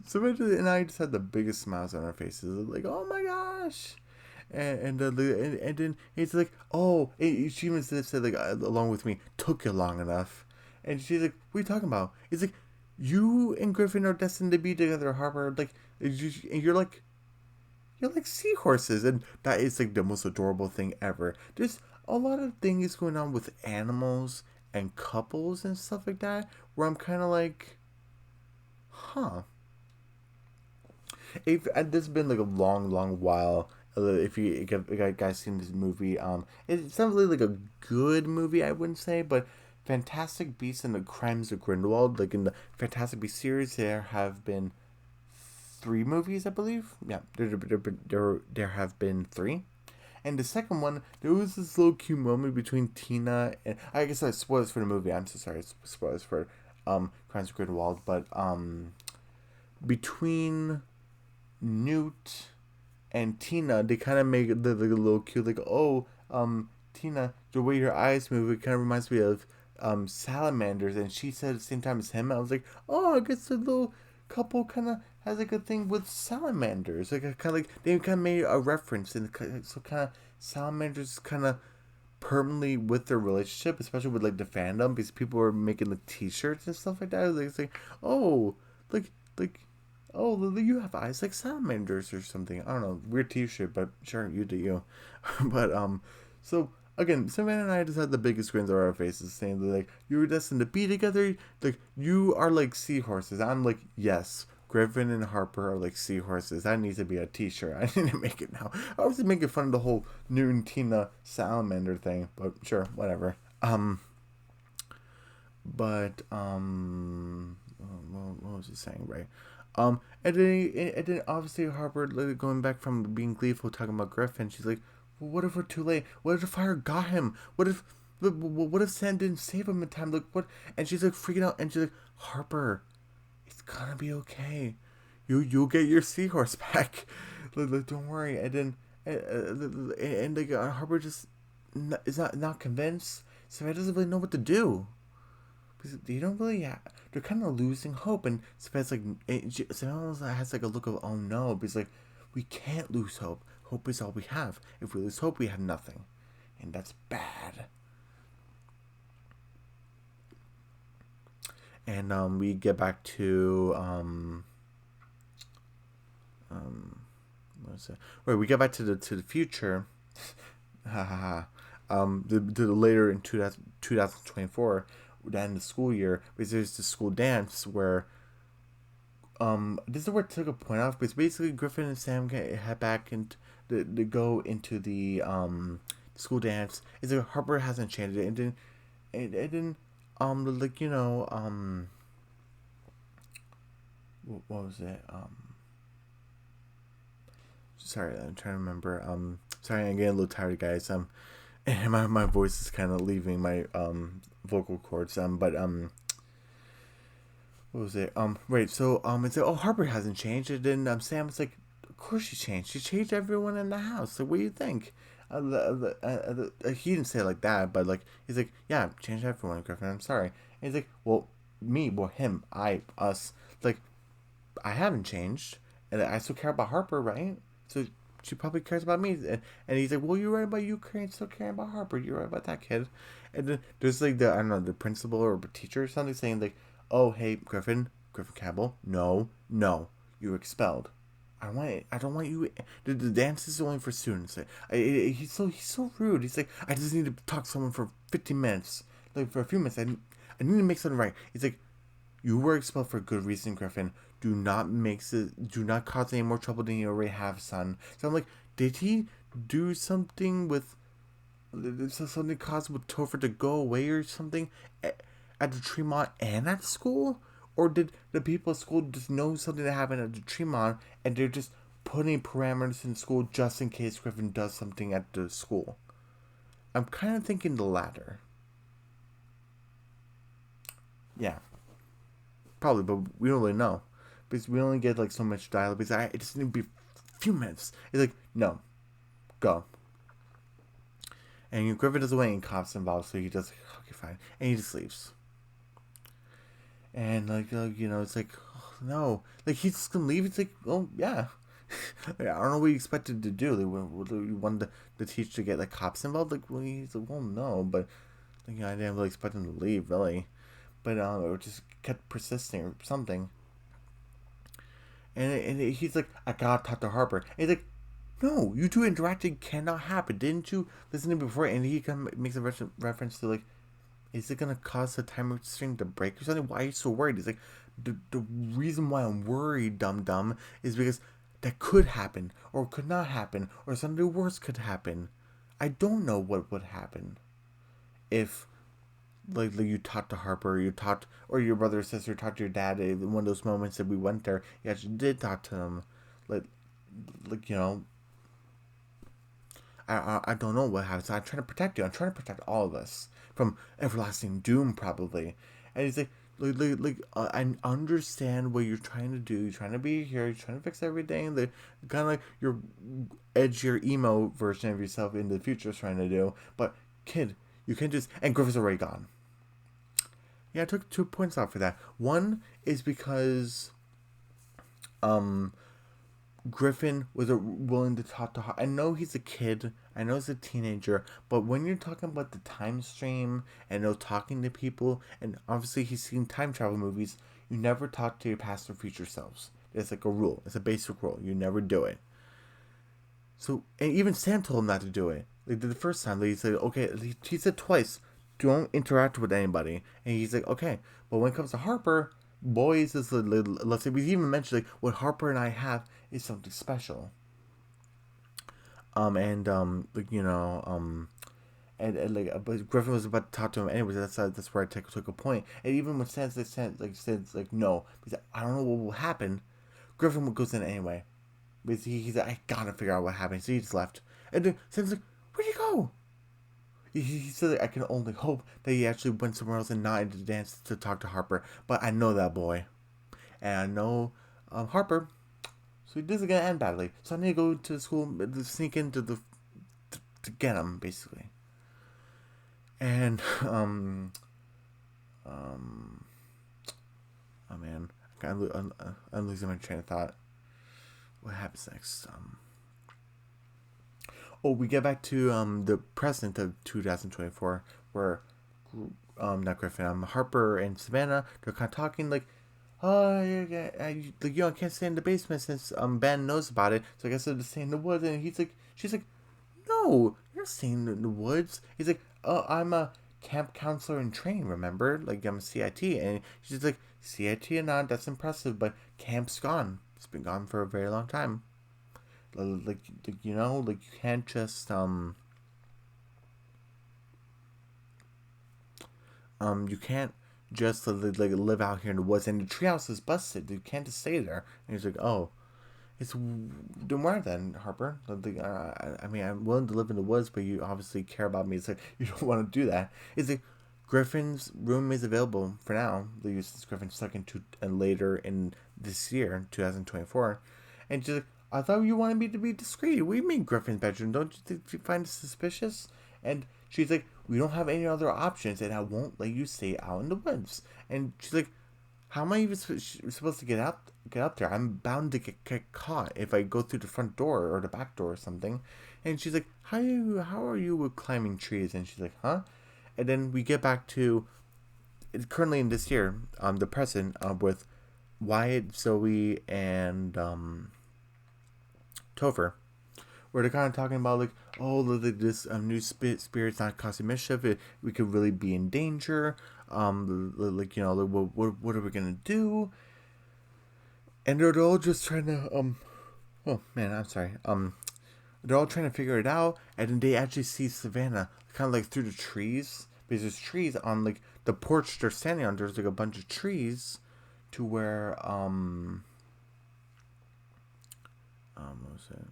Samantha and I just had the biggest smiles on our faces, like, oh my gosh. And then he's like, oh, she even said like, along with me, took you long enough. And she's like, what are you talking about? It's like, you and Griffin are destined to be together, Harper. Like, and you're like seahorses, and that is like the most adorable thing ever. There's a lot of things going on with animals and couples and stuff like that, where I'm kind of like, huh. If this has been like a long while. If you guys seen this movie, it's not really like a good movie, I wouldn't say, but Fantastic Beasts and the Crimes of Grindelwald, like in the Fantastic Beasts series, there have been 3 movies, I believe. Yeah, there have been 3. And the second one, there was this little cute moment between Tina and, I guess I spoilers for the movie. I'm so sorry, spoilers for Crimes of Grindelwald, but between Newt and Tina, they kind of make the little cute, like, oh, Tina, the way your eyes move, it kind of reminds me of salamanders, and she said at the same time as him. I was like, oh, I guess the little couple kind of has like a thing with salamanders, like kind of like they kind of made a reference, and so kind of salamanders kind of permanently with their relationship, especially with like the fandom, because people were making like T-shirts and stuff like that. Like, it's like, oh, like oh, you have eyes like salamanders or something. I don't know, weird T-shirt, but sure, you do you. But so again, Savannah and I just had the biggest grins on our faces, saying that, like, you were destined to be together. Like, you are like seahorses. I'm like, yes. Griffin and Harper are like seahorses. That needs to be a T-shirt. I need to make it now. I was just making fun of the whole Newton Tina salamander thing, but sure, whatever. But what was he saying, right? And then obviously Harper, like, going back from being gleeful talking about Griffin, she's like, well, what if we're too late? What if the fire got him? What if Sam didn't save him in time? Like, what? And she's like freaking out, and she's like, Harper, it's gonna be okay. You'll get your seahorse back. Like, don't worry. And then and like, Harper just is not convinced, so he doesn't really know what to do. Because they don't really they're kind of losing hope, and Savannah's like, Savannah has like a look of, oh no, because like, we can't lose hope. Hope is all we have. If we lose hope, we have nothing, and that's bad. And we get back to what was it? Wait, we get back to the future. Ha ha ha. The later in 2024, in the school year, because there's the school dance where this is where it took a point off, because basically Griffin and Sam head back and to go into the school dance. Is like Harper hasn't changed it, and then like, what was it, sorry, I'm trying to remember, sorry, I'm getting a little tired, guys, and my voice is kind of leaving my vocal cords, but what was it, right, so it's like, oh, Harper hasn't changed, and then Sam was like, of course she changed everyone in the house, so what do you think? He didn't say it like that, but like, he's like, yeah, changed everyone, Griffin, I'm sorry. And he's like, well, me, well, him, us, like, I haven't changed, and I still care about Harper, right? So she probably cares about me. And he's like, well, you're right about you still caring about Harper. You're right about that, kid. And then there's like I don't know, the principal or teacher or something saying like, oh, hey, Griffin Campbell, no, you're expelled. I don't want you. The dance is only for students. He's so rude. He's like, I just need to talk to someone for 15 minutes, like for a few minutes. I need to make something right. He's like, you were expelled for a good reason, Griffin. Do not cause any more trouble than you already have, son. So I'm like, did he do something with something caused with Topher to go away or something at the Tremont and at school? Or did the people at school just know something that happened at the Tremont and they're just putting parameters in school just in case Griffin does something at the school? I'm kind of thinking the latter. Yeah, probably, but we don't really know because we only get like so much dialogue. Because it just need to be a few minutes. It's like, no, go. And Griffin does away and cops involved, so he does, okay, fine, and he just leaves. And like, it's like, oh, no, like, he's just gonna leave. It's like, oh yeah. I don't know what he expected to do. They wanted the teacher to get like cops involved. Like, well, he's like, well, no, but like, I didn't really expect him to leave, really. But it just kept persisting or something. And he's like, I gotta talk to Harper. And he's like, no, you two interacting cannot happen. Didn't you listen to me before? And he kind of makes a reference to like, is it gonna cause the timer string to break or something? Why are you so worried? He's like, the reason why I'm worried, dum dum, is because that could happen or could not happen or something worse could happen. I don't know what would happen if like you talked to Harper, you talked, or your brother or sister talked to your dad in one of those moments that we went there. You actually did talk to them, like like I don't know what happens. I'm trying to protect you. I'm trying to protect all of us from everlasting doom, probably. And he's like, I understand what you're trying to do. You're trying to be here. You're trying to fix everything. The kind of like your edgier emo version of yourself in the future is trying to do. But kid, you can't just. And Griffith's already gone. Yeah, I took 2 points off for that. One is because Griffin was willing to talk to her. I know he's a kid. I know he's a teenager. But when you're talking about the time stream and talking to people, and obviously he's seen time travel movies, you never talk to your past or future selves. It's like a rule. It's a basic rule. You never do it. So, and even Sam told him not to do it. Like the first time, like, he said, okay, he said twice, don't interact with anybody. And he's like, okay. But when it comes to Harper, boys is, let's say, we even mentioned, like, what Harper and I have is something special. Like, and like, but Griffin was about to talk to him anyways. That's where I took a point. And even when Sam said like no, because I don't know what will happen. Griffin goes in anyway. Because he's like, I gotta figure out what happened. So he just left. And then Sam's like, where'd you go? He said, like, I can only hope that he actually went somewhere else and not into the dance to talk to Harper. But I know that boy. And I know Harper. So this is gonna end badly. So I need to go to school, to sneak into to get him, basically. And, oh man, I'm losing my train of thought. What happens next? We get back to the present of 2024, where not Griffin, Harper and Savannah, they're kind of talking like, oh yeah, like, I can't stay in the basement since Ben knows about it, so I guess I'll just stay in the woods. And she's like, no, you're staying in the woods. He's like, oh, I'm a camp counselor in training, remember? Like, I'm a CIT. And she's like, CIT or not, that's impressive, but camp's gone. It's been gone for a very long time. Like like you can't just you can't just like live out here in the woods, and the treehouse is busted. You can't just stay there. And he's like, oh, it's then where then, Harper? Like, I mean, I'm willing to live in the woods, but you obviously care about me. It's like you don't want to do that. It's like Griffin's room is available for now. Since Griffin's stuck into and later in this year, 2024, and she's like, I thought you wanted me to be discreet. What do you mean Griffin's bedroom? Don't you find it suspicious? And she's like, we don't have any other options, and I won't let you stay out in the woods. And she's like, how am I even supposed to get up there? I'm bound to get caught if I go through the front door or the back door or something. And she's like, how are you with climbing trees? And she's like, huh? And then we get back to currently in this year, the present, with Wyatt, Zoe, and Topher, where they're kind of talking about like, oh, this new spirit's not causing mischief. We could really be in danger. Like, what are we gonna do? And they're all just trying to oh man, I'm sorry. They're all trying to figure it out, and then they actually see Savannah kind of like through the trees, because there's trees on like the porch they're standing on. There's like a bunch of trees, to where what was it?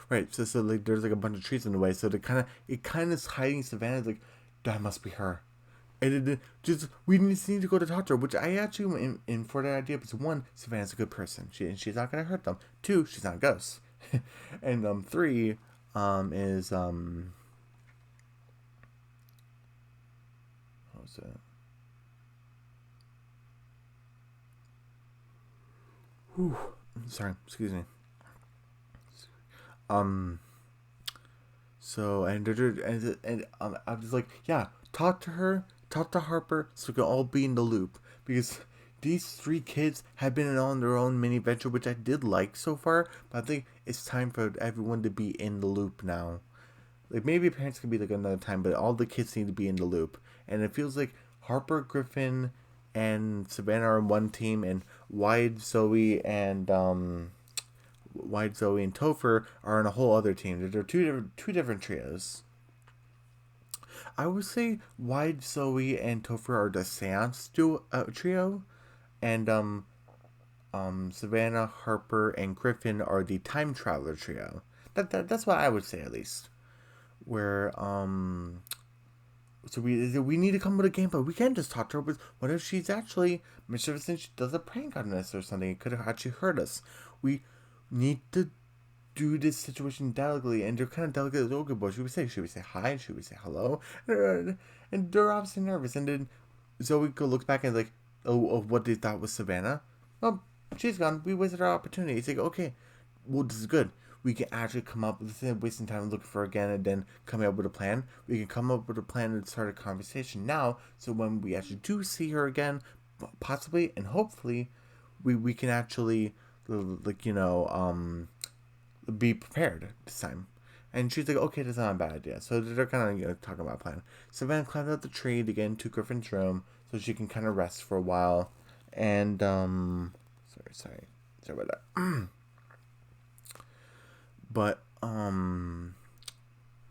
Right, so like there's like a bunch of trees in the way, so it kind of is hiding Savannah. Like, that must be her. And it just, we just need to go to talk to her, which I actually am in for that idea, because one, Savannah's a good person. She's not gonna hurt them. Two, she's not a ghost. And three, is what was it? Whew. Sorry, excuse me. So I was like, yeah, talk to her, talk to Harper, so we can all be in the loop, because these three kids have been on their own mini adventure, which I did like so far, but I think it's time for everyone to be in the loop now. Like, maybe parents can be like another time, but all the kids need to be in the loop, and it feels like Harper, Griffin, and Savannah are on one team, and White, Zoe, and Topher are on a whole other team. They're two different trios. I would say White, Zoe, and Topher are the seance trio, and Savannah, Harper, and Griffin are the time traveler trio. That's what I would say, at least. Where so we need to come with a game, but we can't just talk to her. With what if she's actually mischievous and she does a prank on us or something? It could have actually hurt us. We need to do this situation delicately, and they're kind of delicate as okay, boy. Should we say hi? Should we say hello? And they're obviously nervous. And then Zoe looks back and is like, oh, what they thought was Savannah. Oh, she's gone. We wasted our opportunity. It's like, okay, well, this is good. We can actually come up with, instead of wasting time looking for her again and then coming up with a plan, we can come up with a plan and start a conversation now. So when we actually do see her again, possibly and hopefully, we can actually like be prepared this time. And she's like, okay, that's not a bad idea. So they're kind of talking about a plan. Savannah climbs up the tree to get into Griffin's room so she can kind of rest for a while. And sorry about that. But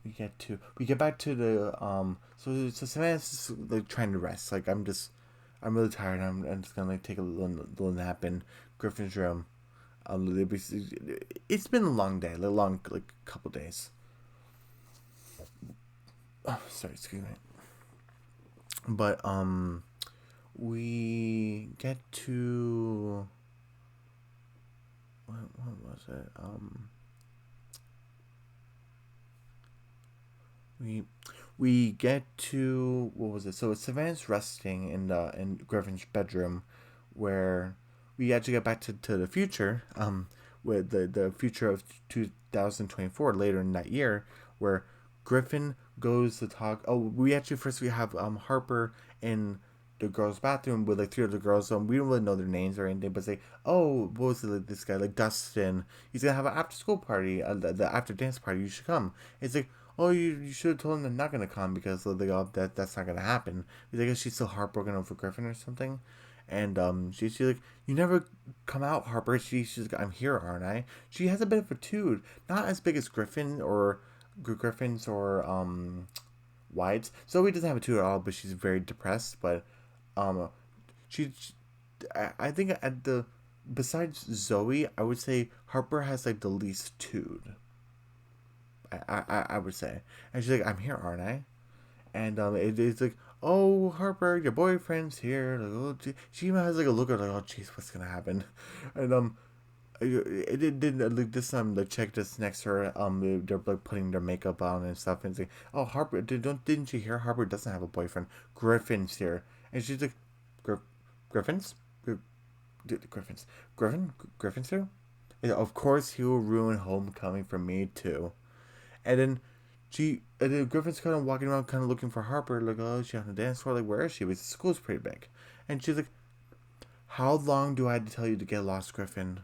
we get back to the so Savannah's just, like trying to rest. Like I'm really tired. I'm just gonna like take a little nap in Griffin's room. It's been a long day, like couple days. Oh, sorry, excuse me. But we get to what was it? We we get to what was it? So Savannah's resting in Griffin's bedroom, where we actually get back to the future. With the future of 2024 later in that year, where Griffin goes to talk. Oh, we actually first we have Harper in the girls' bathroom with like three other girls. We don't really know their names or anything, but say, oh, what was it, like, this guy like Dustin? He's gonna have an after school party, the after dance party. You should come. It's like, oh, you should have told him they're not gonna come because like, oh, that's not gonna happen. He's like, she's so heartbroken over Griffin or something. And she's like, you never come out, Harper. She's like, I'm here, aren't I? She has a bit of a tude, not as big as Griffin's or White's. Zoe doesn't have a tude at all, but she's very depressed. But um, she I think at the besides Zoe, I would say Harper has like the least tude. I would say, and she's like, I'm here, aren't I? And it's like, oh, Harper, your boyfriend's here. Like, oh, she even has like a look at like, oh, jeez, what's gonna happen? And it did like this time the check just next to her. They're like putting their makeup on and stuff, and it's like, oh, Harper, didn't you hear? Harper doesn't have a boyfriend. Griffin's here, and she's like, Griffin's, Griffin's, Griffin's here. And of course, he will ruin homecoming for me too. And then Griffin's kind of walking around, kind of looking for Harper, like, oh, is she on the dance floor? Like, where is she? Because the school's pretty big. And she's like, how long do I have to tell you to get lost, Griffin?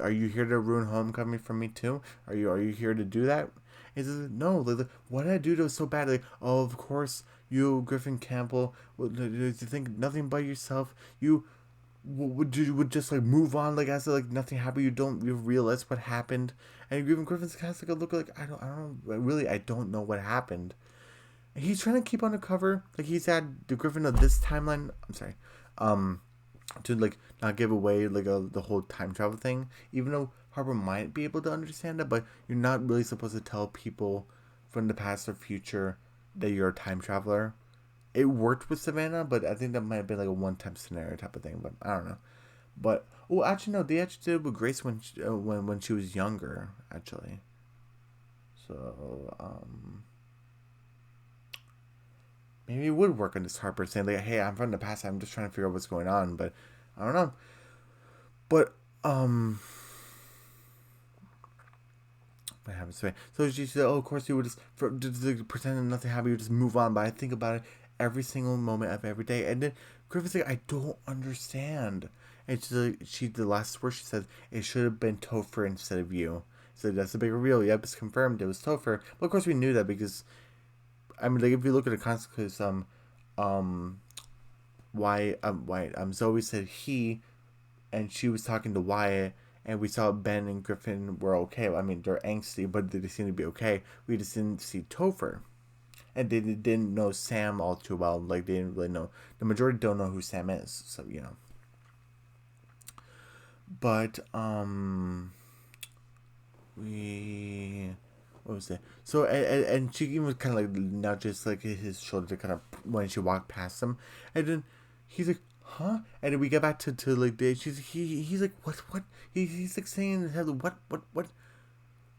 Are you here to ruin homecoming for me too? Are you here to do that? He says, no. Like, what did I do that was so bad? Like, oh, of course, you, Griffin Campbell, you think nothing but yourself. You would just like move on like as like nothing happened. You realize what happened, and even Griffin's kind of like a look like I don't know what happened. And he's trying to keep undercover, like he's had the Griffin of this timeline. I'm sorry, um, to like not give away like the whole time travel thing. Even though Harper might be able to understand it, but you're not really supposed to tell people from the past or future that you're a time traveler. It worked with Savannah, but I think that might have been like a one-time scenario type of thing. But I don't know. But oh, actually no, they actually did it with Grace when she was younger, actually. So maybe it would work on this Harper saying like, "Hey, I'm from the past. I'm just trying to figure out what's going on." But I don't know. But what happens to me? So she said, "Oh, of course you would just like, pretend that nothing happened. You just move on." But I think about it every single moment of every day. And then Griffin's like, "I don't understand." And the last word she said, "It should have been Topher instead of you." So that's a big reveal. Yep, it's confirmed. It was Topher. But of course we knew that because I mean, like if you look at the consequences, um, Zoe said he and she was talking to Wyatt, and we saw Ben and Griffin were okay. I mean, they're angsty, but they seem to be okay. We just didn't see Topher, and they didn't know Sam all too well. Like they didn't really know. The majority don't know who Sam is, so you know. But we what was it? So and she even was kind of like nudges like his shoulder to kind of when she walked past him, and then he's like, huh? And then we get back to like he's like what he's like saying in his head what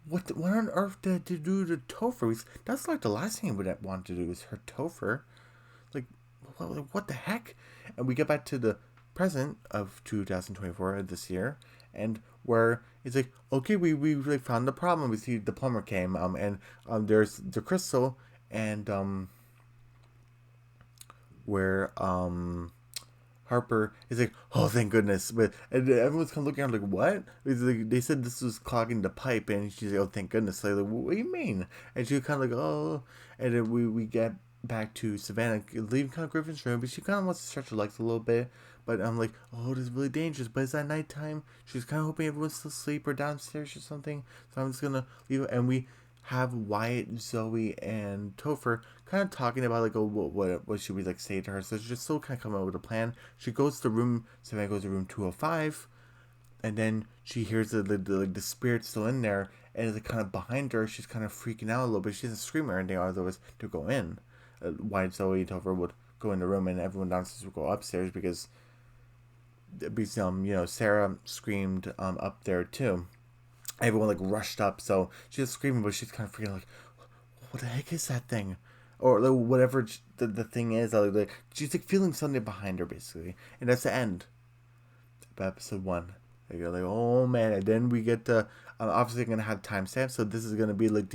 on earth did to do to Topher? That's like the last thing he would want to do is hurt Topher. Like what the heck? And we get back to the present of 2024 this year, and where it's like, okay, we like found the problem. We see the plumber came, and there's the crystal, and where Harper is like, oh, thank goodness. But and everyone's kind of looking at her like, what? It's like, they said this was clogging the pipe, and she's like, oh, thank goodness. Like, what do you mean? And she was kind of like, oh. And then we get back to Savannah, leaving kind of Griffin's room, but she kind of wants to stretch her legs a little bit. But I'm like, oh, this is really dangerous. But it's at nighttime. She's kind of hoping everyone's still asleep or downstairs or something. So I'm just gonna leave it. And we have Wyatt, Zoe, and Topher kind of talking about like, oh, what should we like say to her? So she's just still kind of coming up with a plan. She goes to room. Savannah goes to room 205, and then she hears the spirit still in there, and it's like kind of behind her. She's kind of freaking out a little bit. She doesn't scream or anything, otherwise to go in. Wyatt, Zoe, and Topher would go in the room, and everyone downstairs would go upstairs because Sarah screamed up there too. Everyone like rushed up, so she's screaming, but she's kind of freaking like, what the heck is that thing? Or like, whatever the thing is. Like, she's like feeling something behind her, basically. And that's the end of episode 1. Like, you're like, oh man. And then we get to, obviously, I'm going to have timestamps. So this is going to be like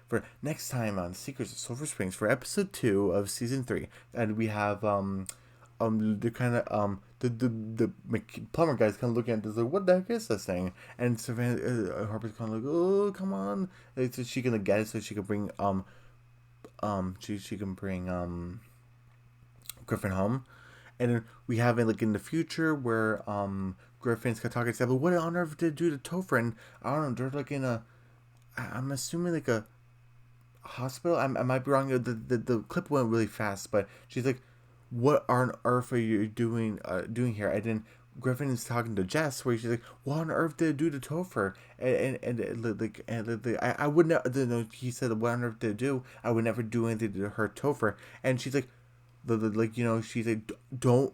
for next time on Secrets of Sulphur Springs for episode 2 of season 3. And we have, the kind of the plumber guy's kind of looking at this like, what the heck is this thing? And Savannah, Harper's kind of like, oh, come on. And so she can like, get it so she can bring she can bring Griffin home. And then we have it like in the future where Griffin's talking to Stella, what on earth did it do to Topher? And I don't know, they're like in a, I'm assuming like a hospital. I might be wrong. The clip went really fast, but she's like, what on earth are you doing here? And then Griffin is talking to Jess, where she's like, "What on earth did it do to Topher?" I would never. He said, "What on earth did it do? I would never do anything to hurt Topher." And she's like, she's like, don't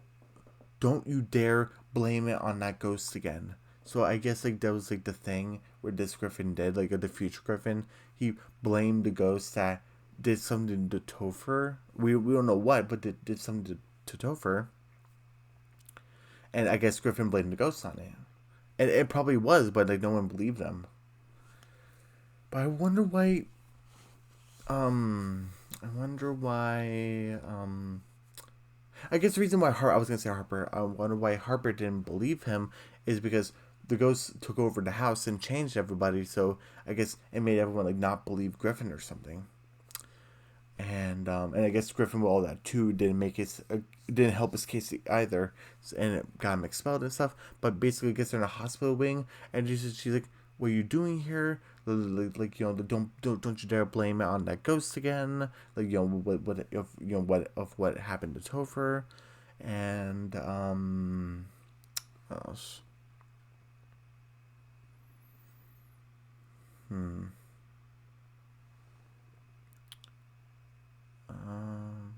you dare blame it on that ghost again." So I guess like that was like the thing where this Griffin did, like the future Griffin, he blamed the ghost that did something to Topher. We don't know what, but did something to Topher. And I guess Griffin blamed the ghost on it. And it probably was, but like no one believed them. But I wonder why. I wonder why. I guess the reason why I was gonna say Harper. I wonder why Harper didn't believe him is because the ghost took over the house and changed everybody. So I guess it made everyone like not believe Griffin or something. And I guess Griffin with all that too didn't help his case either, and it got him expelled and stuff. But basically, gets her in a hospital wing, and she's like, "What are you doing here? Like don't you dare blame it on that ghost again. Like what happened to Topher, and what else? Hmm. Um,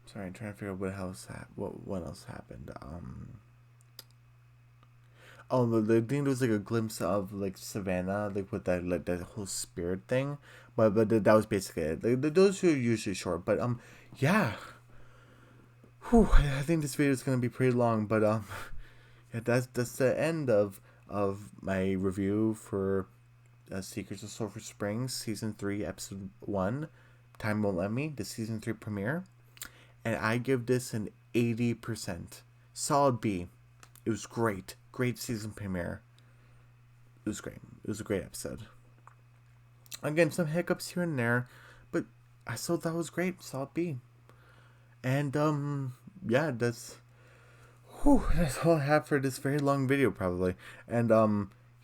Sorry, I'm trying to figure out what else happened. Oh, the thing was like a glimpse of like Savannah, like with that whole spirit thing, but that was basically it. Like, those are usually short, but yeah. Whew, I think this video is gonna be pretty long, but yeah, that's the end of my review for Secrets of Sulphur Springs season 3 episode 1. Time Won't Let Me, the season 3 premiere, and I give this an 80%, solid B. It was great season premiere. It was great. It was a great episode. Again, some hiccups here and there, but I still thought it was great, solid B. And yeah, that's all I have for this very long video, probably. And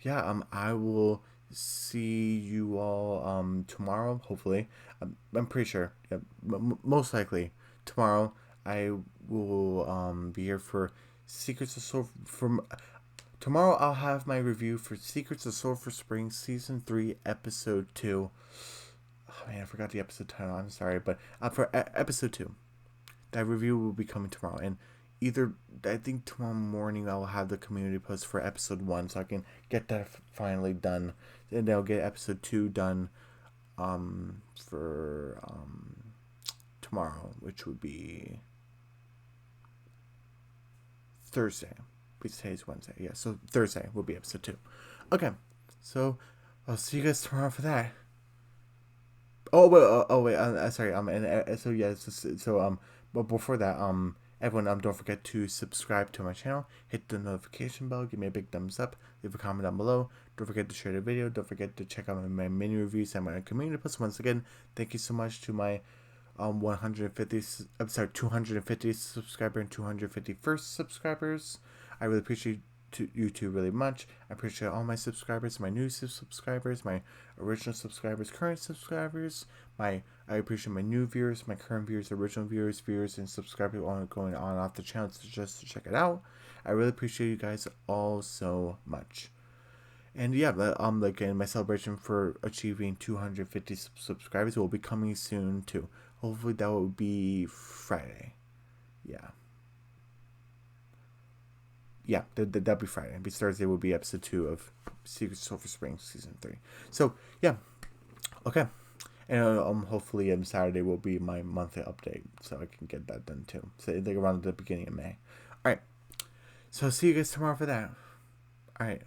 yeah, I will see you all tomorrow, hopefully. I'm pretty sure. Yeah, most likely tomorrow I will be here for Secrets of Sulphur. From tomorrow, I'll have my review for Secrets of Sulphur Springs season 3 episode 2. Oh man, I forgot the episode title. I'm sorry, but for episode 2. That review will be coming tomorrow, and I think tomorrow morning I'll have the community post for episode 1, so I can get that finally done, and I'll get episode 2 done for tomorrow, which would be Thursday, because today's Wednesday. Yeah, so Thursday will be episode 2. Okay, so I'll see you guys tomorrow for that. Oh wait, wait. Sorry. And so yeah. But before that, everyone, don't forget to subscribe to my channel. Hit the notification bell. Give me a big thumbs up. Leave a comment down below. Don't forget to share the video. Don't forget to check out my mini reviews and my community posts. Once again, thank you so much to my 150. I'm sorry, 250 subscriber and 251st subscribers. I really appreciate you two really much. I appreciate all my subscribers, my new subscribers, my original subscribers, current subscribers. I appreciate my new viewers, my current viewers, original viewers, and subscribers all going on and off the channel just to check it out. I really appreciate you guys all so much. And yeah, like my celebration for achieving 250 subscribers will be coming soon too. Hopefully that will be Friday. Yeah. Yeah, that'll be Friday. And Thursday will be episode 2 of Secret Sulphur Springs season 3. So yeah, okay, and hopefully Saturday will be my monthly update, so I can get that done too. So like around the beginning of May. All right, so see you guys tomorrow for that. All right,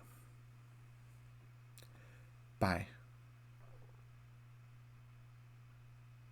bye.